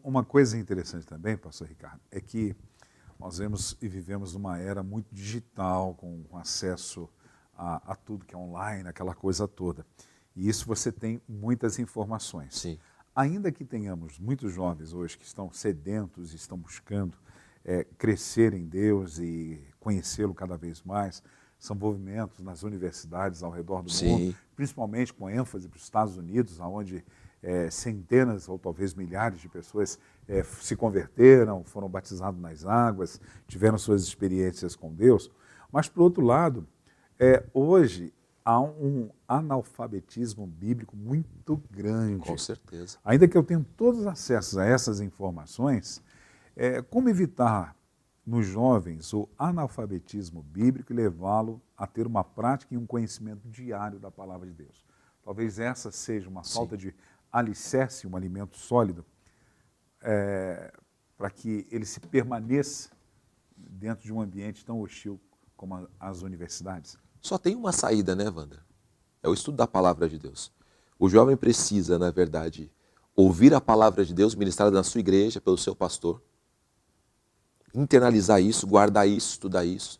Uma coisa interessante também, pastor Ricardo, é que nós vemos e vivemos numa era muito digital, com acesso a tudo que é online, aquela coisa toda. E isso você tem muitas informações. Sim. Ainda que tenhamos muitos jovens hoje que estão sedentos e estão buscando crescer em Deus e conhecê-lo cada vez mais, são movimentos nas universidades ao redor do mundo, principalmente com ênfase para os Estados Unidos, onde centenas ou talvez milhares de pessoas se converteram, foram batizados nas águas, tiveram suas experiências com Deus. Mas, por outro lado, hoje há um analfabetismo bíblico muito grande. Com certeza. Ainda que eu tenha todos os acessos a essas informações, como evitar nos jovens o analfabetismo bíblico e levá-lo a ter uma prática e um conhecimento diário da palavra de Deus? Talvez essa seja uma falta de alicerce, um alimento sólido, para que ele se permaneça dentro de um ambiente tão hostil como as universidades. Só tem uma saída, né, Wander? É o estudo da palavra de Deus. O jovem precisa, na verdade, ouvir a palavra de Deus ministrada na sua igreja, pelo seu pastor, internalizar isso, guardar isso, estudar isso.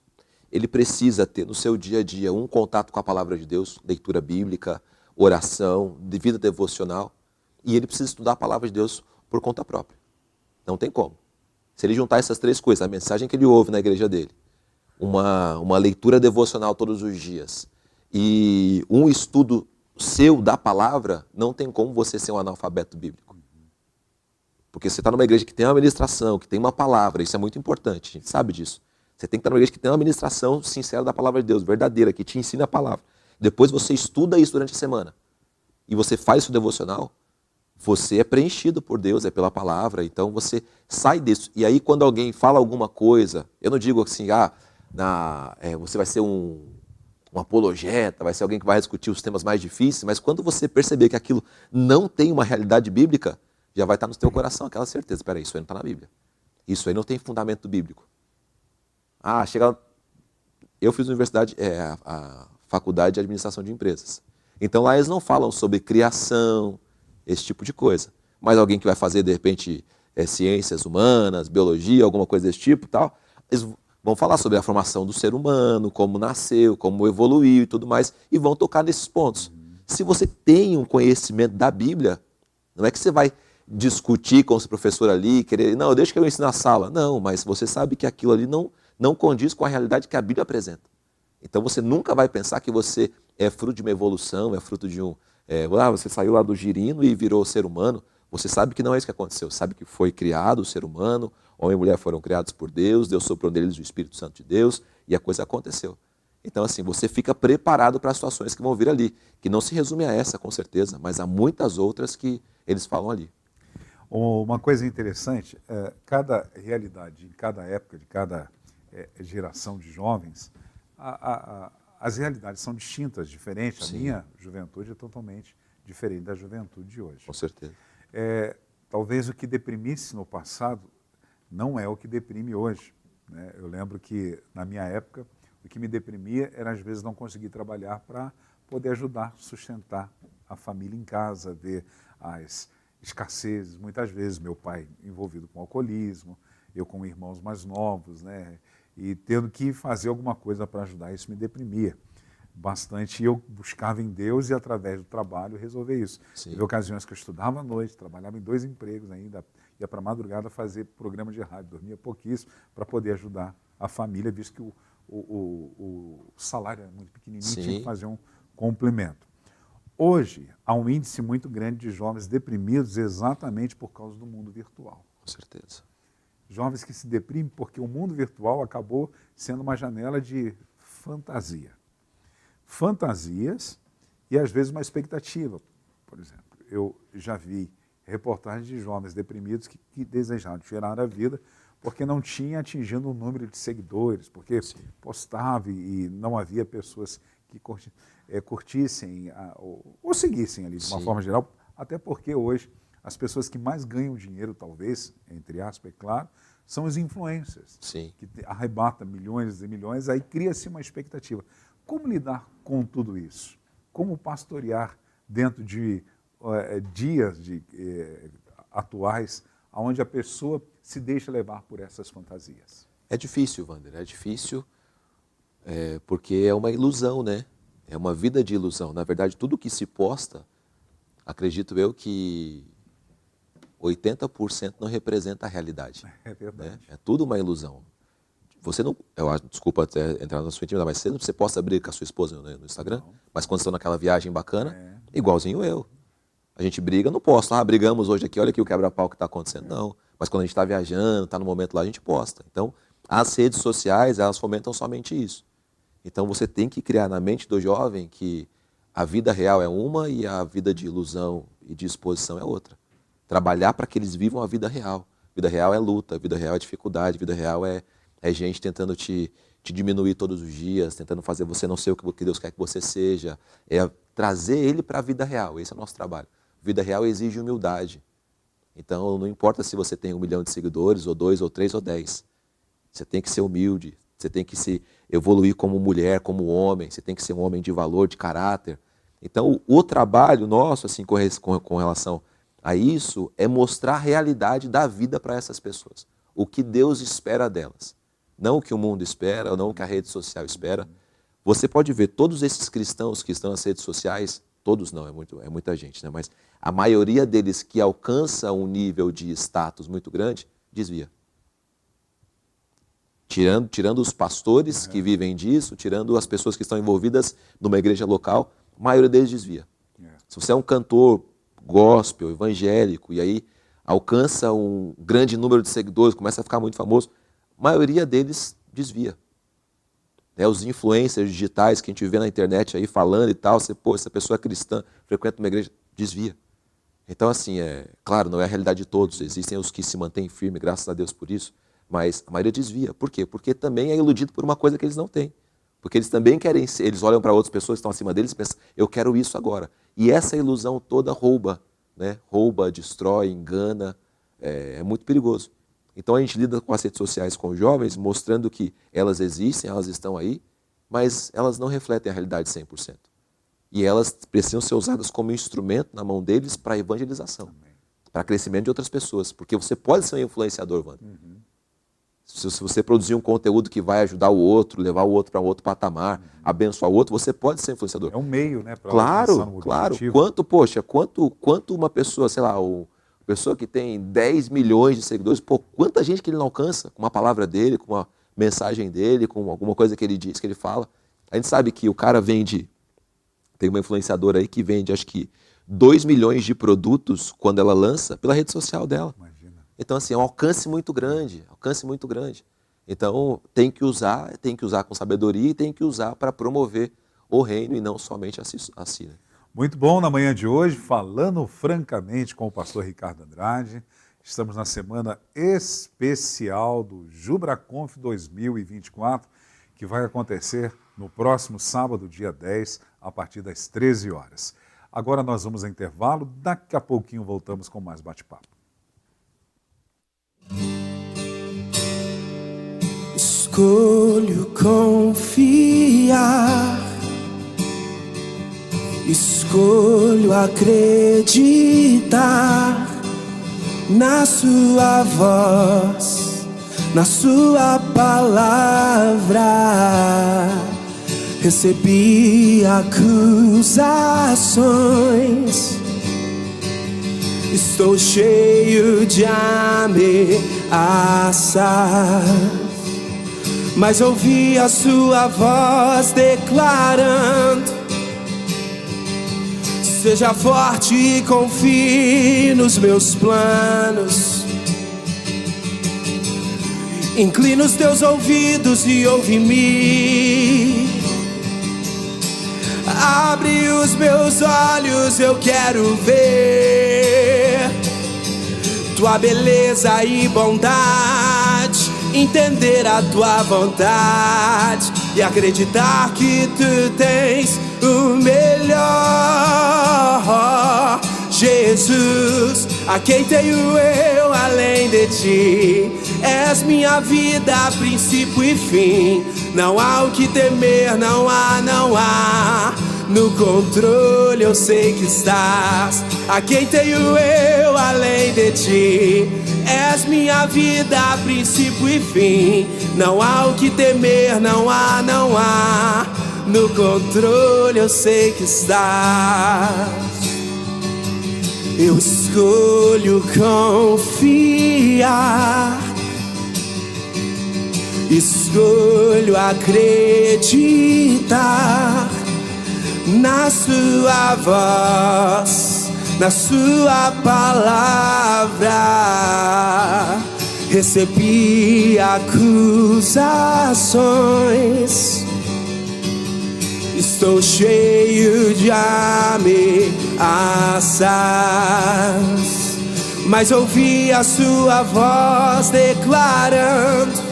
Ele precisa ter no seu dia a dia um contato com a palavra de Deus, leitura bíblica, oração, vida devocional, e ele precisa estudar a palavra de Deus por conta própria. Não tem como. Se ele juntar essas três coisas, a mensagem que ele ouve na igreja dele, uma leitura devocional todos os dias e um estudo seu da palavra, não tem como você ser um analfabeto bíblico. Porque você está numa igreja que tem uma ministração, que tem uma palavra, isso é muito importante, a gente sabe disso. Você tem que estar numa igreja que tem uma ministração sincera da palavra de Deus, verdadeira, que te ensina a palavra. Depois você estuda isso durante a semana e você faz isso devocional, você é preenchido por Deus, é pela palavra, então você sai disso. E aí quando alguém fala alguma coisa, eu não digo assim, você vai ser um apologeta, vai ser alguém que vai discutir os temas mais difíceis, mas quando você perceber que aquilo não tem uma realidade bíblica, já vai estar no teu coração aquela certeza, peraí, isso aí não está na Bíblia. Isso aí não tem fundamento bíblico. Eu fiz universidade, a faculdade de administração de empresas. Então lá eles não falam sobre criação, esse tipo de coisa. Mas alguém que vai fazer, de repente, ciências humanas, biologia, alguma coisa desse tipo, tal, eles vão falar sobre a formação do ser humano, como nasceu, como evoluiu e tudo mais, e vão tocar nesses pontos. Se você tem um conhecimento da Bíblia, não é que você vai discutir com esse professor ali, não, deixa que eu ensino na sala. Não, mas você sabe que aquilo ali não condiz com a realidade que a Bíblia apresenta. Então você nunca vai pensar que você é fruto de uma evolução, é fruto de você saiu lá do girino e virou ser humano. Você sabe que não é isso que aconteceu. Sabe que foi criado o ser humano, homem e mulher foram criados por Deus, Deus soprou neles o Espírito Santo de Deus e a coisa aconteceu. Então assim, você fica preparado para as situações que vão vir ali, que não se resume a essa com certeza, mas há muitas outras que eles falam ali. Uma coisa interessante, cada realidade, em cada época, de cada geração de jovens, as realidades são distintas, diferentes. Sim. A minha juventude é totalmente diferente da juventude de hoje. Com certeza. Talvez o que deprimisse no passado não é o que deprime hoje, né? Eu lembro que, na minha época, o que me deprimia era, às vezes, não conseguir trabalhar para poder ajudar, sustentar a família em casa, ver as escassezes, muitas vezes meu pai envolvido com alcoolismo, eu com irmãos mais novos, né? E tendo que fazer alguma coisa para ajudar, isso me deprimia bastante. E eu buscava em Deus e através do trabalho resolver isso. Sim. Teve ocasiões que eu estudava à noite, trabalhava em 2 empregos ainda, ia para a madrugada fazer programa de rádio, dormia pouquíssimo para poder ajudar a família, visto que o salário era muito pequenininho, Sim. tinha que fazer um complemento. Hoje, há um índice muito grande de jovens deprimidos exatamente por causa do mundo virtual. Com certeza. Jovens que se deprimem porque o mundo virtual acabou sendo uma janela de fantasia. Fantasias e, às vezes, uma expectativa. Por exemplo, eu já vi reportagens de jovens deprimidos que desejavam tirar a vida porque não tinha atingido um número de seguidores, porque postava e não havia pessoas que curtissem ou seguissem ali de uma forma geral, até porque hoje as pessoas que mais ganham dinheiro, talvez, entre aspas, é claro, são os influencers, que arrebatam milhões e milhões, aí cria-se uma expectativa. Como lidar com tudo isso? Como pastorear dentro de dias atuais, onde a pessoa se deixa levar por essas fantasias? É difícil, Wander, é difícil, porque é uma ilusão, né? É uma vida de ilusão. Na verdade, tudo que se posta, acredito eu que 80% não representa a realidade. É verdade. Né? É tudo uma ilusão. Você não, desculpa até entrar na sua intimidade, mas você posta abrir com a sua esposa no Instagram, mas quando estão naquela viagem bacana, igualzinho eu. A gente briga, não posta. Brigamos hoje aqui, olha aqui o quebra-pau que está acontecendo. Não, mas quando a gente está viajando, está no momento lá, a gente posta. Então, as redes sociais, elas fomentam somente isso. Então, você tem que criar na mente do jovem que a vida real é uma e a vida de ilusão e de exposição é outra. Trabalhar para que eles vivam a vida real. Vida real é luta, vida real é dificuldade, vida real é gente tentando te diminuir todos os dias, tentando fazer você não ser o que Deus quer que você seja. É trazer ele para a vida real, esse é o nosso trabalho. Vida real exige humildade. Então, não importa se você tem 1 milhão de seguidores, ou 2, ou 3, ou 10. Você tem que ser humilde, você tem que se evoluir como mulher, como homem, você tem que ser um homem de valor, de caráter. Então, o trabalho nosso, assim, com relação a isso, é mostrar a realidade da vida para essas pessoas. O que Deus espera delas. Não o que o mundo espera, ou não o que a rede social espera. Você pode ver todos esses cristãos que estão nas redes sociais, todos não, é muita gente, né? Mas a maioria deles que alcança um nível de status muito grande, desvia. Tirando os pastores que vivem disso, tirando as pessoas que estão envolvidas numa igreja local, a maioria deles desvia. Se você é um cantor gospel, evangélico, e aí alcança um grande número de seguidores, começa a ficar muito famoso, a maioria deles desvia. Os influencers digitais que a gente vê na internet aí falando e tal, essa pessoa é cristã, frequenta uma igreja, desvia. Então, assim, claro, não é a realidade de todos, existem os que se mantêm firmes, graças a Deus por isso, mas a maioria desvia. Por quê? Porque também é iludido por uma coisa que eles não têm. Porque eles também querem ser, eles olham para outras pessoas que estão acima deles e pensam, eu quero isso agora. E essa ilusão toda rouba, né? Rouba, destrói, engana, é muito perigoso. Então a gente lida com as redes sociais com os jovens, mostrando que elas existem, elas estão aí, mas elas não refletem a realidade 100%. E elas precisam ser usadas como instrumento na mão deles para evangelização, para crescimento de outras pessoas. Porque você pode ser um influenciador, Wander. Se você produzir um conteúdo que vai ajudar o outro, levar o outro para um outro patamar, abençoar o outro, você pode ser influenciador. É um meio, né? Claro. Quanto uma pessoa, sei lá, uma pessoa que tem 10 milhões de seguidores, quanta gente que ele não alcança com uma palavra dele, com uma mensagem dele, com alguma coisa que ele diz, que ele fala. A gente sabe que o cara vende, tem uma influenciadora aí que vende, acho que 2 milhões de produtos quando ela lança pela rede social dela. Então, assim, é um alcance muito grande, Então, tem que usar com sabedoria e tem que usar para promover o reino e não somente a si. Né? Muito bom, na manhã de hoje, falando francamente com o pastor Ricardo Andrade. Estamos na semana especial do JubraConf 2024, que vai acontecer no próximo sábado, dia 10, a partir das 13 horas. Agora nós vamos a intervalo, daqui a pouquinho voltamos com mais bate-papo. Escolho confiar Escolho acreditar na sua voz, na sua palavra. Recebi acusações, estou cheio de ameaças, mas ouvi a sua voz declarando: seja forte e confie nos meus planos. Inclina os teus ouvidos e ouve-me. Abre os meus olhos, eu quero ver tua beleza e bondade, entender a tua vontade e acreditar que tu tens o melhor. Jesus, a quem tenho eu além de ti? És minha vida, princípio e fim. Não há o que temer, não há. No controle eu sei que estás. A quem tenho eu além de ti? És minha vida, princípio e fim. Não há o que temer, não há. No controle eu sei que estás. Eu escolho confiar, escolho acreditar na sua voz, na sua palavra. Recebi acusações, estou cheio de ameaças, mas ouvi a sua voz declarando: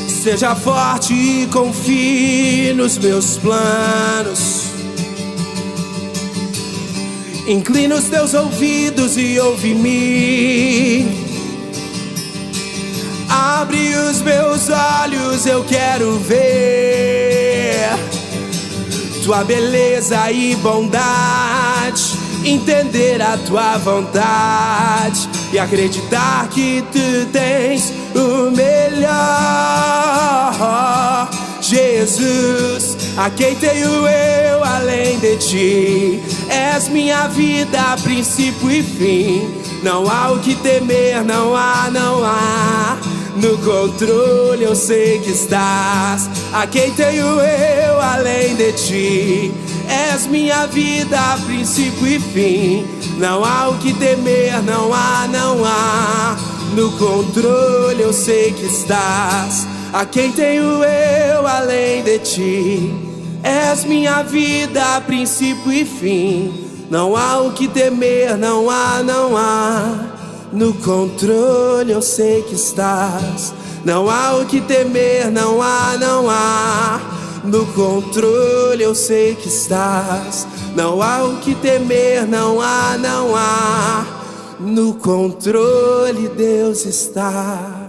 seja forte e confie nos meus planos. Inclina os teus ouvidos e ouve-me. Abre os meus olhos, eu quero ver tua beleza e bondade, entender a tua vontade e acreditar que tu tens o melhor. Jesus, a quem tenho eu além de ti? És minha vida, princípio e fim. Não há o que temer, não há. No controle eu sei que estás. A quem tenho eu além de ti? És minha vida, princípio e fim. Não há o que temer, não há. No controle eu sei que estás. A quem tenho eu além de ti? És minha vida, princípio e fim. Não há o que temer, não há. No controle eu sei que estás. Não há o que temer, não há. No controle eu sei que estás. Não há o que temer, não há. No controle Deus está.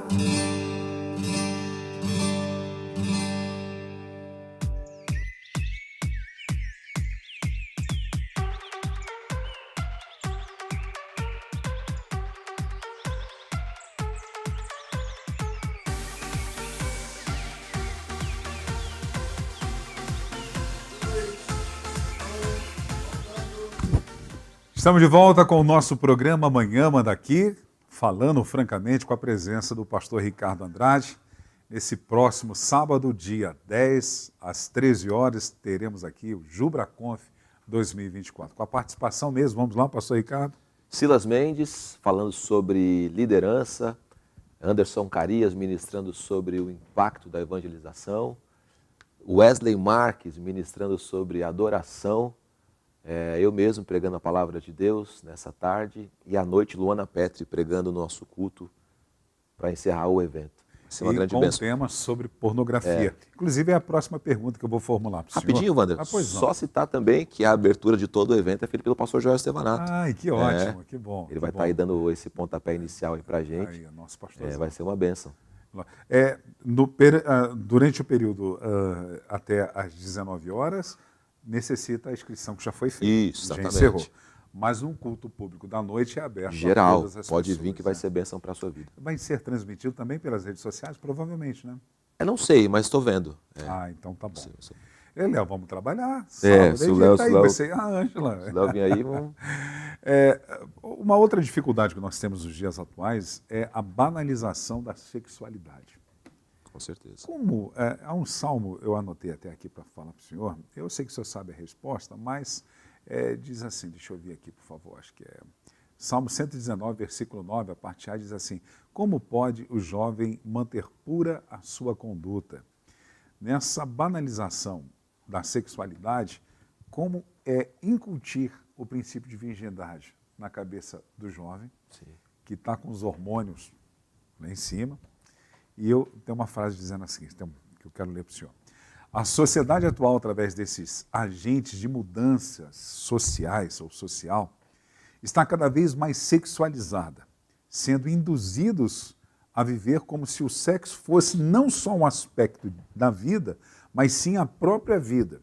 Estamos de volta com o nosso programa Amanhã Manda Aqui, falando francamente com a presença do pastor Ricardo Andrade. Nesse próximo sábado, dia 10, às 13 horas, teremos aqui o JubraConf 2024. Com a participação mesmo, vamos lá, pastor Ricardo? Silas Mendes, falando sobre liderança. Anderson Carias, ministrando sobre o impacto da evangelização. Wesley Marques, ministrando sobre adoração. Eu mesmo pregando a palavra de Deus nessa tarde, e à noite Luana Petri pregando o nosso culto para encerrar o evento. Vai ser uma grande bênção. Com um tema sobre pornografia. Inclusive é a próxima pergunta que eu vou formular para o senhor. Rapidinho, Wander, só citar também que a abertura de todo o evento é feita pelo pastor Joel Estevanato. Ai, que ótimo, que bom. Ele vai estar aí dando esse pontapé inicial aí para a gente. Aí, nosso pastor. Vai ser uma bênção. Durante o período até às 19 horas, necessita a inscrição que já foi feita. Isso, já exatamente. encerrou. Mas um culto público da noite é aberto a Geral, todas as pode pessoas, vir que vai né? ser bênção para a sua vida. Vai ser transmitido também pelas redes sociais? Provavelmente, né? Eu não sei, mas estou vendo. Ah, então tá bom. Sim. Léo, vamos trabalhar. Se o Léo- tá se aí, o Léo- vai ser a Ângela. Se Léo vir aí, vamos... Uma outra dificuldade que nós temos nos dias atuais é a banalização da sexualidade. Com certeza. Como há um salmo, eu anotei até aqui para falar para o senhor, eu sei que o senhor sabe a resposta, mas diz assim, deixa eu ver aqui, por favor, acho que é Salmo 119, versículo 9, a parte A diz assim, como pode o jovem manter pura a sua conduta? Nessa banalização da sexualidade, como incutir o princípio de virgindade na cabeça do jovem, Sim. que está com os hormônios lá em cima. E eu tenho uma frase dizendo assim, que eu quero ler para o senhor. A sociedade atual, através desses agentes de mudanças sociais ou social, está cada vez mais sexualizada, sendo induzidos a viver como se o sexo fosse não só um aspecto da vida, mas sim a própria vida.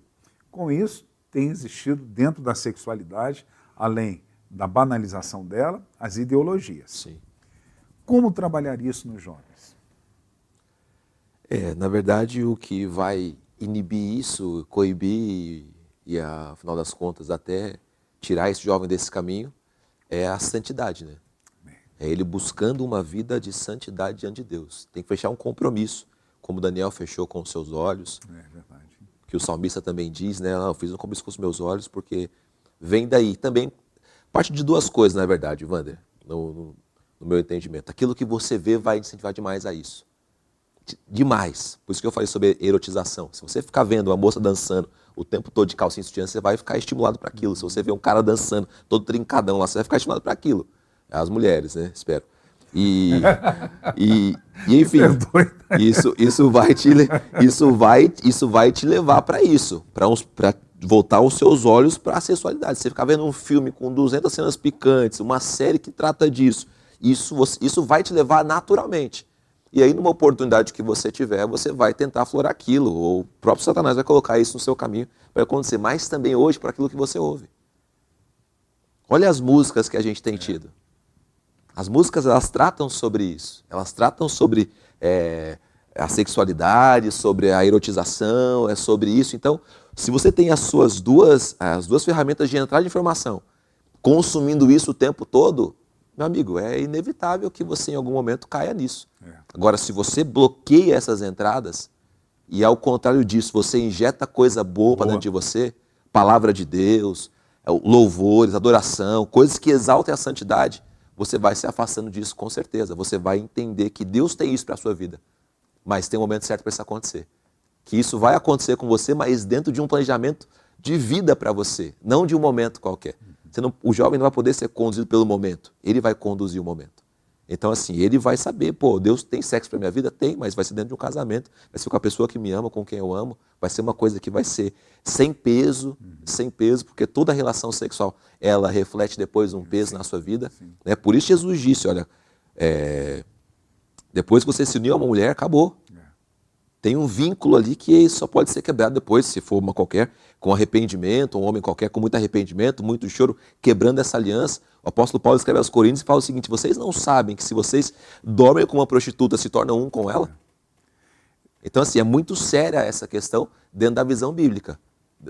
Com isso, tem existido dentro da sexualidade, além da banalização dela, as ideologias. Sim. Como trabalhar isso nos jovens? Na verdade, o que vai inibir isso, coibir e, afinal das contas, até tirar esse jovem desse caminho, é a santidade, né? É ele buscando uma vida de santidade diante de Deus. Tem que fechar um compromisso, como Daniel fechou com os seus olhos. É verdade. Que o salmista também diz, né? Eu fiz um compromisso com os meus olhos, porque vem daí. Também parte de duas coisas, na verdade, Wander, no meu entendimento. Aquilo que você vê vai incentivar demais a isso. Demais. Por isso que eu falei sobre erotização. Se você ficar vendo uma moça dançando o tempo todo de calcinha e sutiã, você vai ficar estimulado para aquilo. Se você vê um cara dançando todo trincadão lá, você vai ficar estimulado para aquilo. As mulheres, né? Espero. E enfim, isso vai te levar para isso, para voltar os seus olhos para a sexualidade. Você ficar vendo um filme com 200 cenas picantes, uma série que trata disso, isso vai te levar naturalmente. E aí, numa oportunidade que você tiver, você vai tentar aflorar aquilo, ou o próprio Satanás vai colocar isso no seu caminho para acontecer, mas também hoje por aquilo que você ouve. Olha as músicas que a gente tem tido. As músicas, elas tratam sobre isso. Elas tratam sobre a sexualidade, sobre a erotização, é sobre isso. Então, se você tem as duas ferramentas de entrada de informação, consumindo isso o tempo todo, meu amigo, é inevitável que você em algum momento caia nisso. Agora, se você bloqueia essas entradas e, ao contrário disso, você injeta coisa boa para dentro de você, palavra de Deus, louvores, adoração, coisas que exaltem a santidade, você vai se afastando disso com certeza. Você vai entender que Deus tem isso para a sua vida, mas tem um momento certo para isso acontecer. Que isso vai acontecer com você, mas dentro de um planejamento de vida para você, não de um momento qualquer. O jovem não vai poder ser conduzido pelo momento, ele vai conduzir o momento. Então, assim, ele vai saber, Deus tem sexo para minha vida? Tem, mas vai ser dentro de um casamento, vai ser com a pessoa que me ama, com quem eu amo, vai ser uma coisa que vai ser sem peso, porque toda relação sexual, ela reflete depois um peso na sua vida. Né? Por isso Jesus disse, olha, depois que você se uniu a uma mulher, acabou. Tem um vínculo ali que só pode ser quebrado depois, se for uma qualquer, com arrependimento, um homem qualquer com muito arrependimento, muito choro, quebrando essa aliança. O apóstolo Paulo escreve aos Coríntios e fala o seguinte, vocês não sabem que se vocês dormem com uma prostituta, se tornam um com ela? Então, assim, é muito séria essa questão dentro da visão bíblica.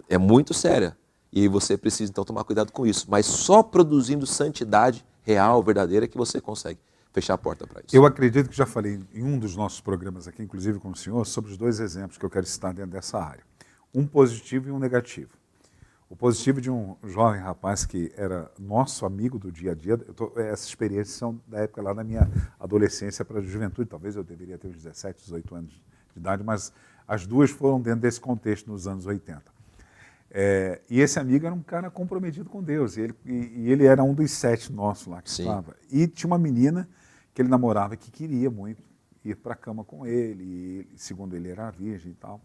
É muito séria. E você precisa, então, tomar cuidado com isso. Mas só produzindo santidade real, verdadeira, que você consegue fechar a porta para isso. Eu acredito que já falei em um dos nossos programas aqui, inclusive com o senhor, sobre os dois exemplos que eu quero citar dentro dessa área. Um positivo e um negativo. O positivo de um jovem rapaz que era nosso amigo do dia a dia, essas experiências são da época lá da minha adolescência para a juventude, talvez eu deveria ter uns 17, 18 anos de idade, mas as duas foram dentro desse contexto nos anos 80. E esse amigo era um cara comprometido com Deus, e ele era um dos 7 nossos lá que estava. E tinha uma menina que ele namorava que queria muito ir para a cama com ele, e segundo ele era virgem e tal.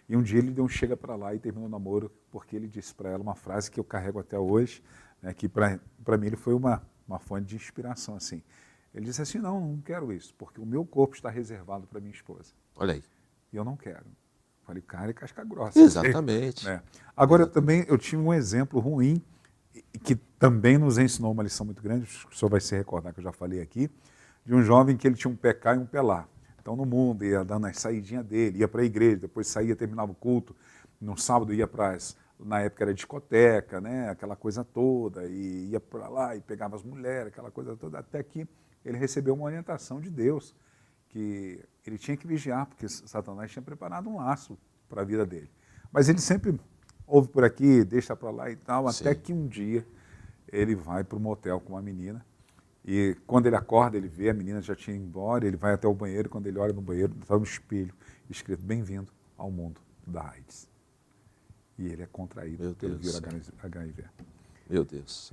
E um dia ele deu um chega para lá e terminou o namoro porque ele disse para ela uma frase que eu carrego até hoje, né, que para mim ele foi uma fonte de inspiração. Assim. Ele disse assim, não quero isso, porque o meu corpo está reservado para minha esposa. Olha aí. E eu não quero. Falei, cara, é casca grossa. Exatamente. Né? Agora, também, eu tive um exemplo ruim, que também nos ensinou uma lição muito grande, o senhor vai se recordar que eu já falei aqui, de um jovem que ele tinha um pé cá e um pé lá. Então, no mundo, ia dando as saidinhas dele, ia para a igreja, depois saía, terminava o culto, no sábado ia para as, na época era discoteca, né? Aquela coisa toda, e ia para lá e pegava as mulheres, aquela coisa toda, até que ele recebeu uma orientação de Deus, que ele tinha que vigiar, porque Satanás tinha preparado um laço para a vida dele. Mas ele sempre ouve por aqui, deixa para lá e tal, Sim. até que um dia ele vai para um motel com uma menina, e quando ele acorda, ele vê, a menina já tinha ido embora, ele vai até o banheiro, quando ele olha no banheiro, está um espelho escrito, bem-vindo ao mundo da AIDS. E ele é contraído Meu pelo Deus vírus HIV. Meu Deus.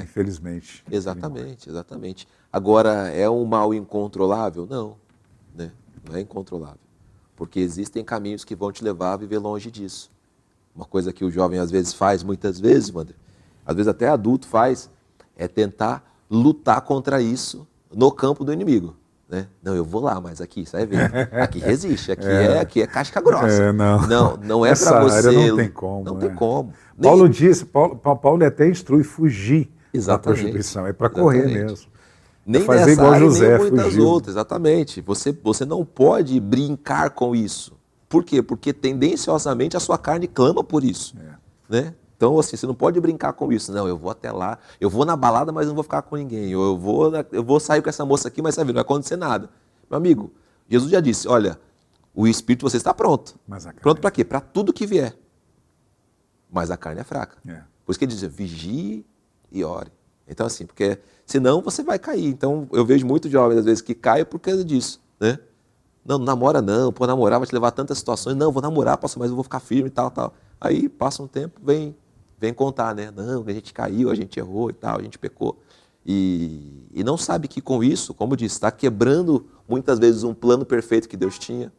Infelizmente. Exatamente, exatamente. Agora, é um mal incontrolável? Não, né? Não é incontrolável. Porque existem caminhos que vão te levar a viver longe disso. Uma coisa que o jovem às vezes faz, muitas vezes, Wander, às vezes até adulto faz, é tentar lutar contra isso no campo do inimigo. Né? Não, eu vou lá, mas aqui, sai vendo. Aqui resiste, aqui é casca grossa. Não é para você. Não tem como. Não tem como. Paulo disse, Paulo até instrui fugir da Exatamente. prostituição. É para correr mesmo. Nem fazer nessa igual área, José, nem muitas fugiu. outras, exatamente. Você não pode brincar com isso. Por quê? Porque tendenciosamente a sua carne clama por isso. Né? Então, assim, você não pode brincar com isso. Não, eu vou até lá, eu vou na balada, mas não vou ficar com ninguém. Ou eu vou sair com essa moça aqui, mas sabe, não vai acontecer nada. Meu amigo, Jesus já disse, olha, o espírito você está pronto. Pronto para quê? Para tudo que vier. Mas a carne é fraca. Por isso que ele diz, vigie e ore. Então, assim, porque senão você vai cair. Então, eu vejo muitos jovens, às vezes, que caem por causa disso, né? Não namora não, pô, namorar vai te levar a tantas situações. Não, vou namorar, pastor, mas eu vou ficar firme e tal, tal. Aí, passa um tempo, vem contar, né? Não, a gente caiu, a gente errou e tal, a gente pecou. E não sabe que com isso, como eu disse, está quebrando muitas vezes um plano perfeito que Deus tinha.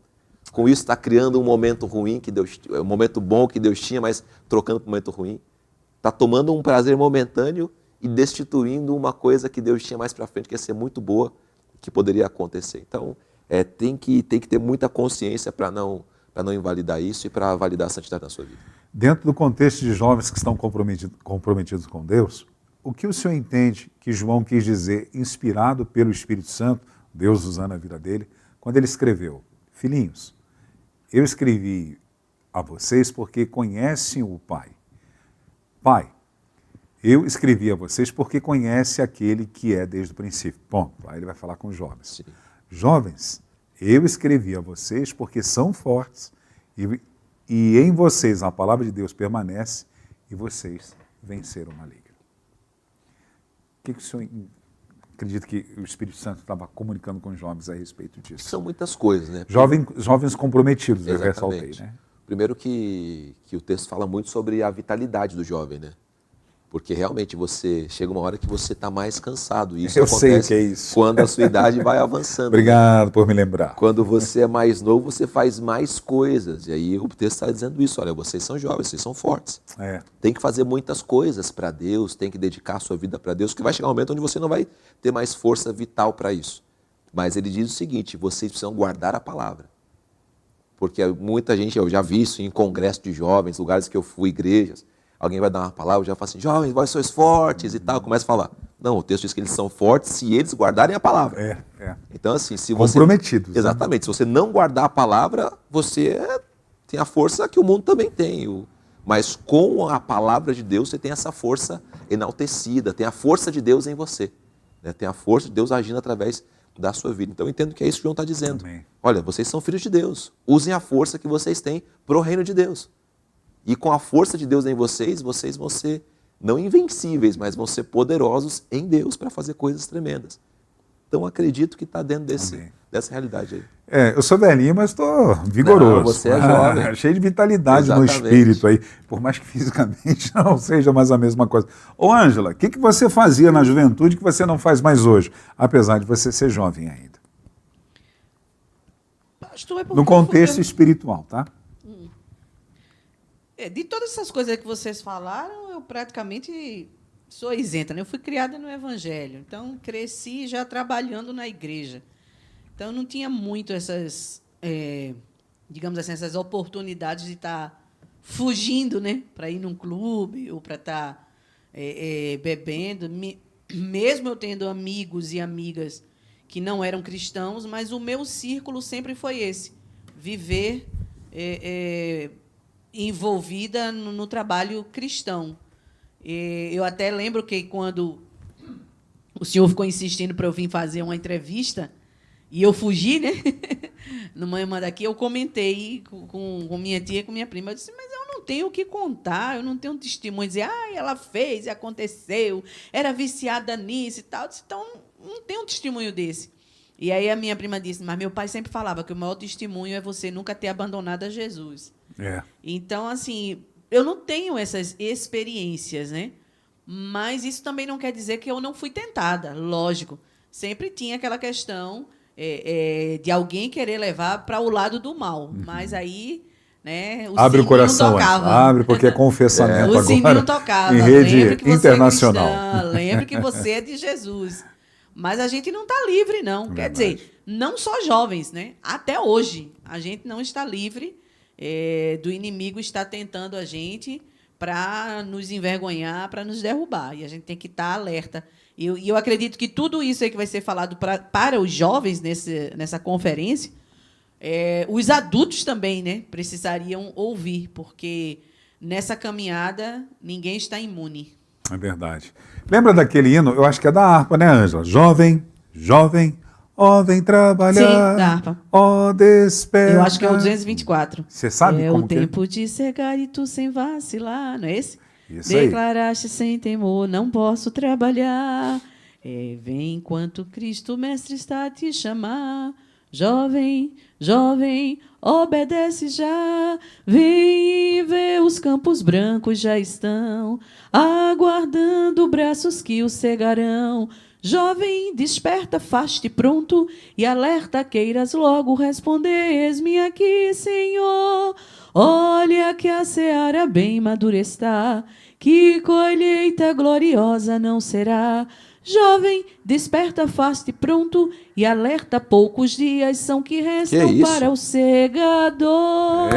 Com isso está criando um momento ruim, um momento bom que Deus tinha, mas trocando para um momento ruim. Está tomando um prazer momentâneo e destituindo uma coisa que Deus tinha mais para frente, que ia ser muito boa, que poderia acontecer. Então, tem que ter muita consciência para não invalidar isso e para validar a santidade na sua vida. Dentro do contexto de jovens que estão comprometidos com Deus, o que o senhor entende que João quis dizer, inspirado pelo Espírito Santo, Deus usando a vida dele, quando ele escreveu, filhinhos, eu escrevi a vocês porque conhecem o Pai. Pai, eu escrevi a vocês porque conhece aquele que é desde o princípio. Bom, aí ele vai falar com os jovens. Sim. Jovens, eu escrevi a vocês porque são fortes e em vocês a palavra de Deus permanece e vocês venceram o maligno. O que o senhor acredita que o Espírito Santo estava comunicando com os jovens a respeito disso? São muitas coisas, né? Jovens comprometidos, eu Exatamente. ressaltei, né? Primeiro que o texto fala muito sobre a vitalidade do jovem, né? Porque realmente chega uma hora que você está mais cansado. E isso acontece sei o que é isso. quando a sua idade vai avançando. Obrigado por me lembrar. Quando você é mais novo, você faz mais coisas. E aí o texto está dizendo isso. Olha, vocês são jovens, vocês são fortes. Tem que fazer muitas coisas para Deus, tem que dedicar a sua vida para Deus, que vai chegar um momento onde você não vai ter mais força vital para isso. Mas ele diz o seguinte, vocês precisam guardar a palavra. Porque muita gente, eu já vi isso em congresso de jovens, lugares que eu fui, igrejas, alguém vai dar uma palavra, já fala assim, jovens, vós sois fortes e tal, começa a falar. Não, o texto diz que eles são fortes se eles guardarem a palavra. Então, assim, se você... Comprometidos. Exatamente. Né? Se você não guardar a palavra, você tem a força que o mundo também tem. Mas com a palavra de Deus, você tem essa força enaltecida, tem a força de Deus em você. Né? Tem a força de Deus agindo através da sua vida. Então, eu entendo que é isso que João está dizendo. Amém. Olha, vocês são filhos de Deus. Usem a força que vocês têm para o reino de Deus. E com a força de Deus em vocês vão ser não invencíveis, mas vão ser poderosos em Deus para fazer coisas tremendas. Então, acredito que está dentro dessa realidade aí. Eu sou velhinho, mas estou vigoroso. Não, você é jovem. Cheio de vitalidade no espírito aí, por mais que fisicamente não seja mais a mesma coisa. Ô, Ângela, o que você fazia na juventude que você não faz mais hoje, apesar de você ser jovem ainda? Pastor, no contexto espiritual, tá? De todas essas coisas que vocês falaram, eu praticamente sou isenta, né? Eu fui criada no Evangelho, então cresci já trabalhando na igreja. Então, não tinha muito digamos assim, essas oportunidades de estar fugindo, né, para ir num clube ou para estar bebendo, mesmo eu tendo amigos e amigas que não eram cristãos, mas o meu círculo sempre foi esse, viver envolvida no trabalho cristão. Eu até lembro que quando o senhor ficou insistindo para eu vir fazer uma entrevista, e eu fugi, né? No Manhã Manda Aqui, eu comentei com minha tia e com minha prima. Eu disse, mas eu não tenho o que contar, eu não tenho um testemunho. Dizer, ela fez e aconteceu, era viciada nisso e tal. Eu disse, então, não tem um testemunho desse. E aí a minha prima disse, mas meu pai sempre falava que o maior testemunho é você nunca ter abandonado a Jesus. Então, assim, eu não tenho essas experiências, né? Mas isso também não quer dizer que eu não fui tentada, lógico. Sempre tinha aquela questão de alguém querer levar para o lado do mal. Mas aí, né, abre o coração, tocava. abre, porque é confessamento agora. O sininho tocava. Em rede lembre que internacional. Você é cristã, lembre que você é de Jesus. Mas a gente não está livre, não. Quer dizer, não só jovens, né? Até hoje, a gente não está livre do inimigo estar tentando a gente para nos envergonhar, para nos derrubar. E a gente tem que estar alerta. E eu acredito que tudo isso aí que vai ser falado para os jovens nessa conferência, os adultos também, né, precisariam ouvir, porque nessa caminhada ninguém está imune. É verdade. Lembra daquele hino? Eu acho que é da harpa, né, Ângela? Jovem, jovem, ó, vem trabalhar. Sim, da harpa. Ó, desperta. Eu acho que é o 224. Você sabe como que é? É o tempo de cegar e tu sem vacilar, não é esse? Isso aí. Declaraste sem temor, não posso trabalhar. Vem enquanto Cristo Mestre está a te chamar. Jovem, jovem, obedece já. Vem e vê, os campos brancos já estão aguardando braços que o cegarão. Jovem, desperta, faz-te pronto e alerta, queiras logo responder. Eis-me aqui, Senhor. Olha que a seara bem madura está, que colheita gloriosa não será. Jovem, desperta, faz-te pronto e alerta, poucos dias são que restam para o segador.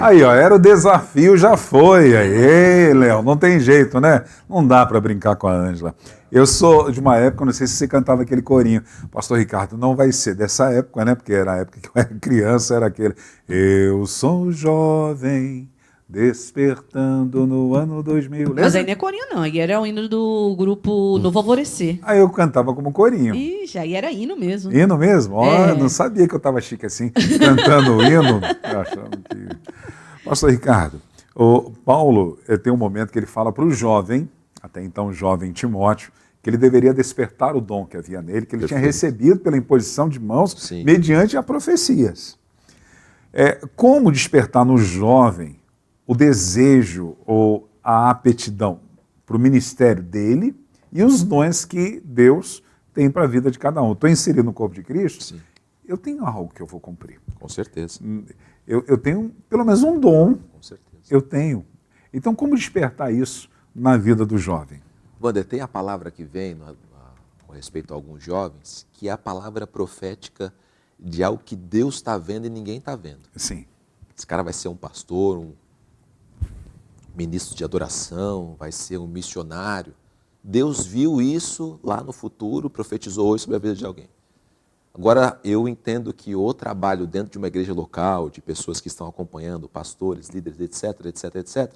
Aí, ó, era o desafio, já foi. Aí, Léo, não tem jeito, né? Não dá para brincar com a Ângela. Eu sou de uma época, não sei se você cantava aquele corinho, Pastor Ricardo, não vai ser dessa época, né? Porque era a época que eu era criança, era aquele. Eu sou jovem, despertando no ano 2000. Lembra? Mas aí não é corinho, não. Aí era o hino do grupo Novo Alvorecer. Aí eu cantava como corinho. Ixi, aí era hino mesmo. Hino mesmo? Ó, não sabia que eu estava chique assim, cantando o hino. Achando que... Pastor Ricardo, o Paulo tem um momento que ele fala para o jovem, até então jovem Timóteo, que ele deveria despertar o dom que havia nele, que ele tinha recebido pela imposição de mãos, mediante a profecias. Como despertar no jovem o desejo ou a aptidão para o ministério dele e os dons que Deus tem para a vida de cada um? Estou inserido no corpo de Cristo, sim. Eu tenho algo que eu vou cumprir. Com certeza. Eu tenho pelo menos um dom. Com certeza. Eu tenho. Então, como despertar isso na vida do jovem? Wander, tem a palavra que vem com respeito a alguns jovens, que é a palavra profética de algo que Deus está vendo e ninguém está vendo. Sim. Esse cara vai ser um pastor, um ministro de adoração, vai ser um missionário. Deus viu isso lá no futuro, profetizou hoje sobre a vida de alguém. Agora, eu entendo que o trabalho dentro de uma igreja local, de pessoas que estão acompanhando, pastores, líderes, etc., etc., etc.,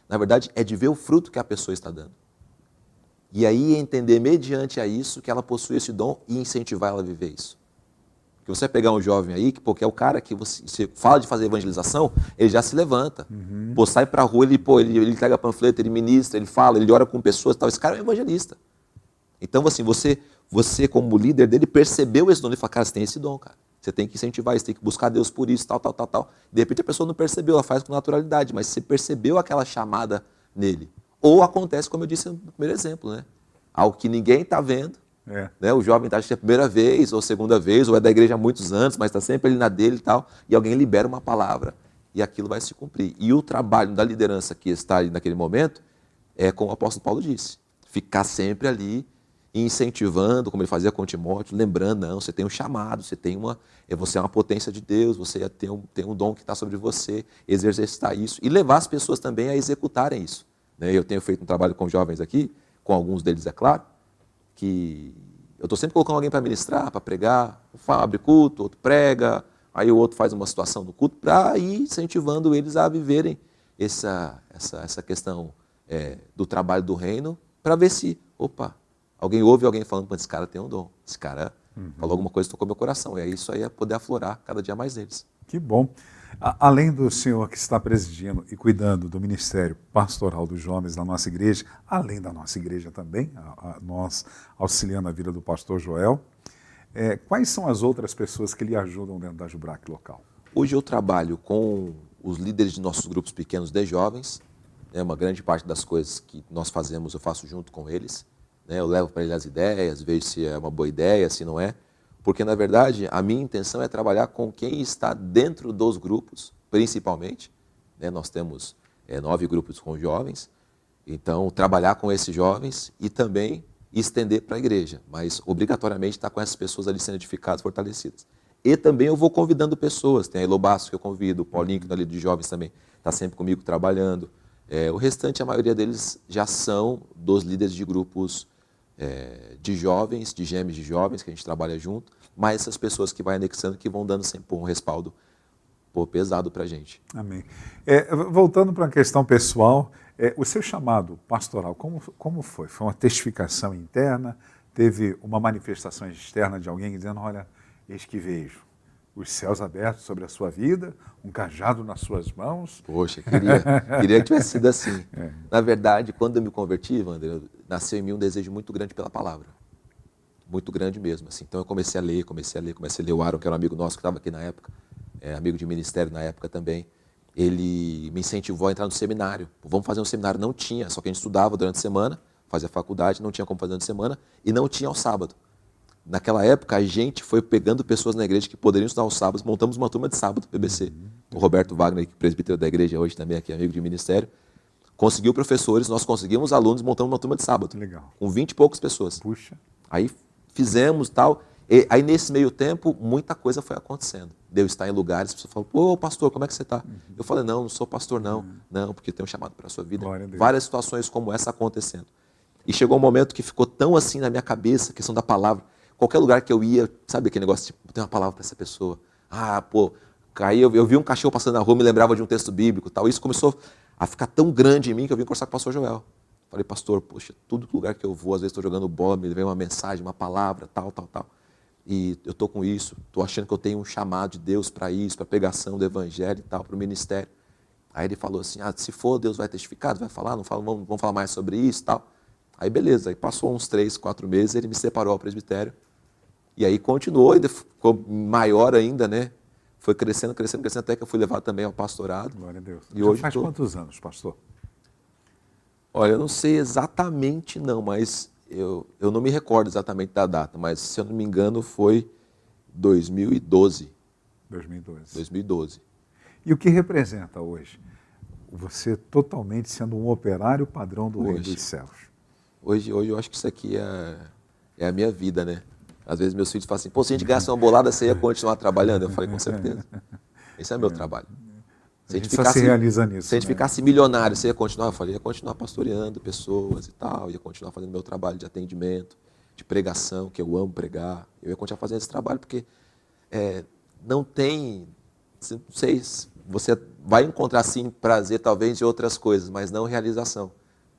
na verdade, é de ver o fruto que a pessoa está dando. E aí entender, mediante a isso, que ela possui esse dom e incentivar ela a viver isso. Porque você pegar um jovem aí, porque é o cara que você fala de fazer evangelização, ele já se levanta. Pô, sai pra rua, ele entrega panfleto, ele ministra, ele fala, ele ora com pessoas e tal. Esse cara é um evangelista. Então, assim, você como líder dele, percebeu esse dom. Ele fala, cara, você tem esse dom, cara. Você tem que incentivar isso, tem que buscar Deus por isso, tal. De repente a pessoa não percebeu, ela faz com naturalidade, mas você percebeu aquela chamada nele. Ou acontece, como eu disse no primeiro exemplo, né? Algo que ninguém está vendo. Né? O jovem está a primeira vez, ou segunda vez, ou é da igreja há muitos anos, mas está sempre ali na dele e tal, e alguém libera uma palavra, e aquilo vai se cumprir. E o trabalho da liderança que está ali naquele momento é como o apóstolo Paulo disse, ficar sempre ali e incentivando, como ele fazia com Timóteo, lembrando, não, você tem um chamado, você é uma potência de Deus, você tem um dom que está sobre você, exercitar isso e levar as pessoas também a executarem isso. Né? Eu tenho feito um trabalho com jovens aqui, com alguns deles, é claro, que eu estou sempre colocando alguém para ministrar, para pregar, um abre culto, outro prega, aí o outro faz uma situação do culto, para ir incentivando eles a viverem essa questão do trabalho do reino, para ver se, alguém ouve alguém falando, esse cara tem um dom, esse cara falou alguma coisa que tocou meu coração, e aí isso aí é poder aflorar cada dia mais deles. Que bom. Além do senhor que está presidindo e cuidando do Ministério Pastoral dos Jovens da nossa igreja, além da nossa igreja também, nós auxiliando a vida do pastor Joel, quais são as outras pessoas que lhe ajudam dentro da Jubrac local? Hoje eu trabalho com os líderes de nossos grupos pequenos de jovens, uma grande parte das coisas que nós fazemos eu faço junto com eles, eu levo para eles as ideias, vejo se é uma boa ideia, se não é, porque na verdade a minha intenção é trabalhar com quem está dentro dos grupos, principalmente, nós temos 9 grupos com jovens, então trabalhar com esses jovens e também estender para a igreja, mas obrigatoriamente estar com essas pessoas ali sendo edificadas, fortalecidas. E também eu vou convidando pessoas, tem a Elo Bastos que eu convido, o Paulinho que está ali de jovens também, está sempre comigo trabalhando. O restante, a maioria deles já são dos líderes de grupos de jovens, de gêmeos de jovens, que a gente trabalha junto, mas essas pessoas que vai anexando, que vão dando sempre um respaldo pesado para a gente. Amém. Voltando para a questão pessoal, o seu chamado pastoral, como foi? Foi uma testificação interna? Teve uma manifestação externa de alguém dizendo, olha, eis que vejo os céus abertos sobre a sua vida, um cajado nas suas mãos? Poxa, queria que tivesse sido assim. Na verdade, quando eu me converti, Wander, nasceu em mim um desejo muito grande pela palavra. Muito grande mesmo. Assim. Então eu comecei a ler o Aaron, que era um amigo nosso que estava aqui na época, amigo de ministério na época também. Ele me incentivou a entrar no seminário. Vamos fazer um seminário. Não tinha, só que a gente estudava durante a semana, fazia faculdade, não tinha como fazer durante a semana, e não tinha ao sábado. Naquela época, a gente foi pegando pessoas na igreja que poderiam estudar aos sábados, montamos uma turma de sábado, BBC. O Roberto Wagner, presbítero da igreja hoje também, aqui amigo de ministério, conseguiu professores, nós conseguimos alunos, montamos uma turma de sábado. Legal. Com 20 e poucas pessoas. Puxa. Aí fizemos tal. E aí, nesse meio tempo, muita coisa foi acontecendo. Deus está em lugares, as pessoas falam, pô, pastor, como é que você está? Eu falei, não sou pastor, não. Não, porque tem um chamado para a sua vida. Várias situações como essa acontecendo. E chegou um momento que ficou tão assim na minha cabeça, a questão da palavra. Qualquer lugar que eu ia, sabe aquele negócio, tipo, tem uma palavra para essa pessoa. Eu vi um cachorro passando na rua, me lembrava de um texto bíblico e tal. Isso começou a ficar tão grande em mim que eu vim conversar com o pastor Joel. Falei, pastor, poxa, todo lugar que eu vou, às vezes estou jogando bola, me vem uma mensagem, uma palavra, tal. E eu estou com isso, estou achando que eu tenho um chamado de Deus para isso, para a pregação do evangelho e tal, para o ministério. Aí ele falou assim, se for, Deus vai testificar, vai falar, não fala, vamos falar mais sobre isso e tal. Aí beleza, aí passou uns 3, 4 meses, ele me separou ao presbitério. E aí continuou, ainda ficou maior ainda, né? Foi crescendo, até que eu fui levado também ao pastorado. Glória a Deus. E hoje faz quantos anos, pastor? Olha, eu não sei exatamente não, mas eu não me recordo exatamente da data, mas se eu não me engano foi 2012. 2012. E o que representa hoje? Você totalmente sendo um operário padrão do Reino dos Céus. Hoje eu acho que isso aqui é a minha vida, né? Às vezes meus filhos falam assim, pô, se a gente ganhasse uma bolada, você ia continuar trabalhando? Eu falei, com certeza. Esse é meu trabalho. Se a gente só se realiza nisso. Se a gente ficasse milionário, você ia continuar? Eu falei, ia continuar pastoreando pessoas e tal, ia continuar fazendo meu trabalho de atendimento, de pregação, que eu amo pregar. Eu ia continuar fazendo esse trabalho, porque não tem, não sei, você vai encontrar sim prazer talvez de outras coisas, mas não realização.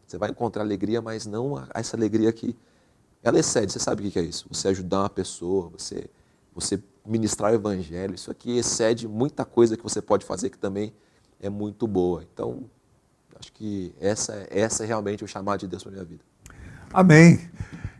Você vai encontrar alegria, mas não essa alegria que ela excede. Você sabe o que é isso? Você ajudar uma pessoa, você ministrar o evangelho, isso aqui excede muita coisa que você pode fazer que também é muito boa. Então, acho que essa é realmente o chamado de Deus para a minha vida. Amém.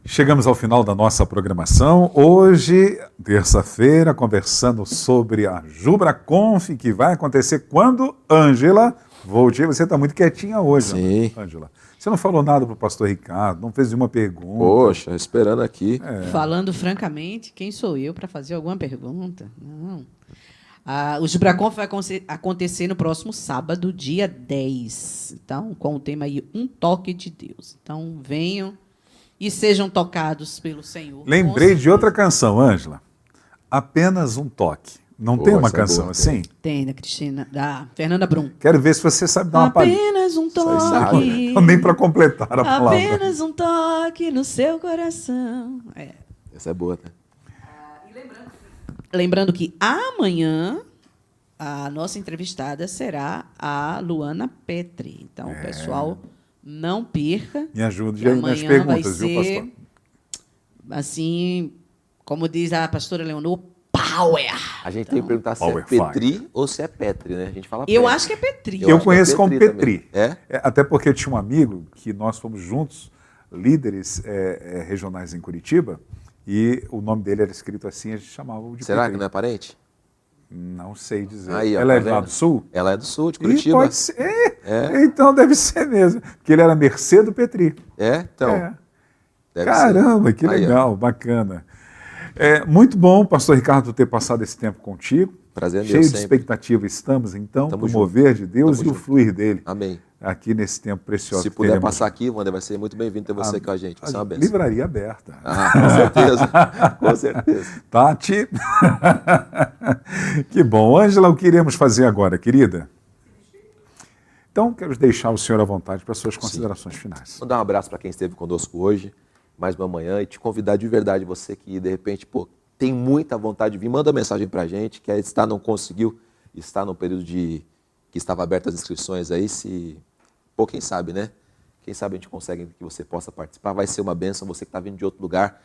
Chegamos ao final da nossa programação. Hoje, terça-feira, conversando sobre a JubraConf, que vai acontecer quando, Ângela, você está muito quietinha hoje, sim, Ângela. Você não falou nada para o pastor Ricardo, não fez nenhuma pergunta. Poxa, esperando aqui. Falando francamente, quem sou eu para fazer alguma pergunta? Não. O JubraConf vai acontecer no próximo sábado, dia 10. Então, com o tema aí, Um Toque de Deus. Então, venham e sejam tocados pelo Senhor. Lembrei de outra canção, Ângela. Apenas um toque. Não tem uma canção assim? Tem, da Cristina, da Fernanda Brum. Quero ver se você sabe dar uma palhinha. Apenas um toque. Nem para completar a palavra. Apenas um toque no seu coração. Essa é boa, né? Lembrando que amanhã a nossa entrevistada será a Luana Petri. Então, pessoal, não perca. Me ajude aí nas perguntas, viu, pastor? Assim, como diz a pastora Leonor, power. A gente tem que perguntar se é Power Petri ou se é Petri, né? A gente fala Eu Petri. acho que é Petri. Eu acho conheço que é como Petri Petri. também. Até porque eu tinha um amigo que nós fomos juntos, líderes regionais em Curitiba, e o nome dele era escrito assim, a gente chamava de Será Petri. que não é parente? Não sei dizer. Aí, ó, Ela tá é lá vendo? do Sul? Ela é do sul, de Ih, Curitiba. pode ser. Então deve ser mesmo. Porque ele era Mercê do Petri. Então. É. Deve Caramba, ser. que Aí, ó. legal, bacana. Muito bom, pastor Ricardo, ter passado esse tempo contigo. Prazer é meu Cheio de sempre. expectativa estamos, então, Tamo o junto. mover de Deus Tamo e o junto. fluir dele Amém. aqui nesse tempo precioso. Se que puder teremos. passar aqui, Wander, vai ser muito bem-vindo ter você com a gente. Vai ser uma benção. Livraria aberta. Com certeza. Com certeza. Tati. Que bom. Ângela, o que iremos fazer agora, querida? Então, quero deixar o senhor à vontade para suas considerações finais. Vou dar um abraço para quem esteve conosco hoje, mais uma manhã, e te convidar de verdade, você que de repente, tem muita vontade de vir, manda mensagem para a gente, que não conseguiu, está no período que estava abertas as inscrições aí, quem sabe, né? Quem sabe a gente consegue que você possa participar, vai ser uma bênção, você que está vindo de outro lugar,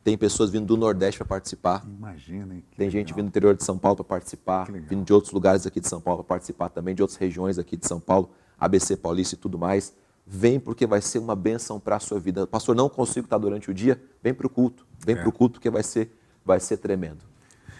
tem pessoas vindo do Nordeste para participar, Imaginem. tem gente vindo do interior de São Paulo para participar, vindo de outros lugares aqui de São Paulo para participar também, de outras regiões aqui de São Paulo, ABC Paulista e tudo mais. Vem porque vai ser uma bênção para a sua vida. Pastor, não consigo estar durante o dia, vem para o culto. Vem para o culto porque vai ser tremendo.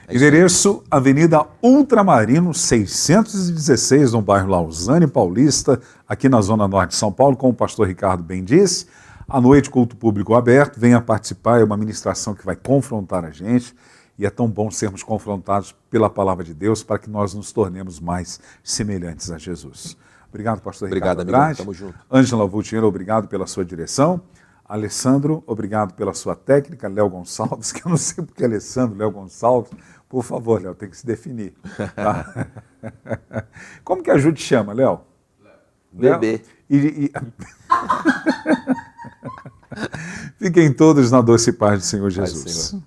Endereço, Avenida Ultramarino, 616, no bairro Lausanne Paulista, aqui na Zona Norte de São Paulo, como o pastor Ricardo bem disse. À noite, culto público aberto, venha participar, é uma ministração que vai confrontar a gente, e é tão bom sermos confrontados pela palavra de Deus para que nós nos tornemos mais semelhantes a Jesus. Obrigado, pastor Ricardo Andrade. Tamo junto. Ângela Vultiero, obrigado pela sua direção. Alessandro, obrigado pela sua técnica. Léo Gonçalves, que eu não sei porque Alessandro, Léo Gonçalves. Por favor, Léo, tem que se definir. Tá? Como que a Ju te chama, Léo? Bebê. Fiquem todos na doce paz do Senhor Jesus. Senhor.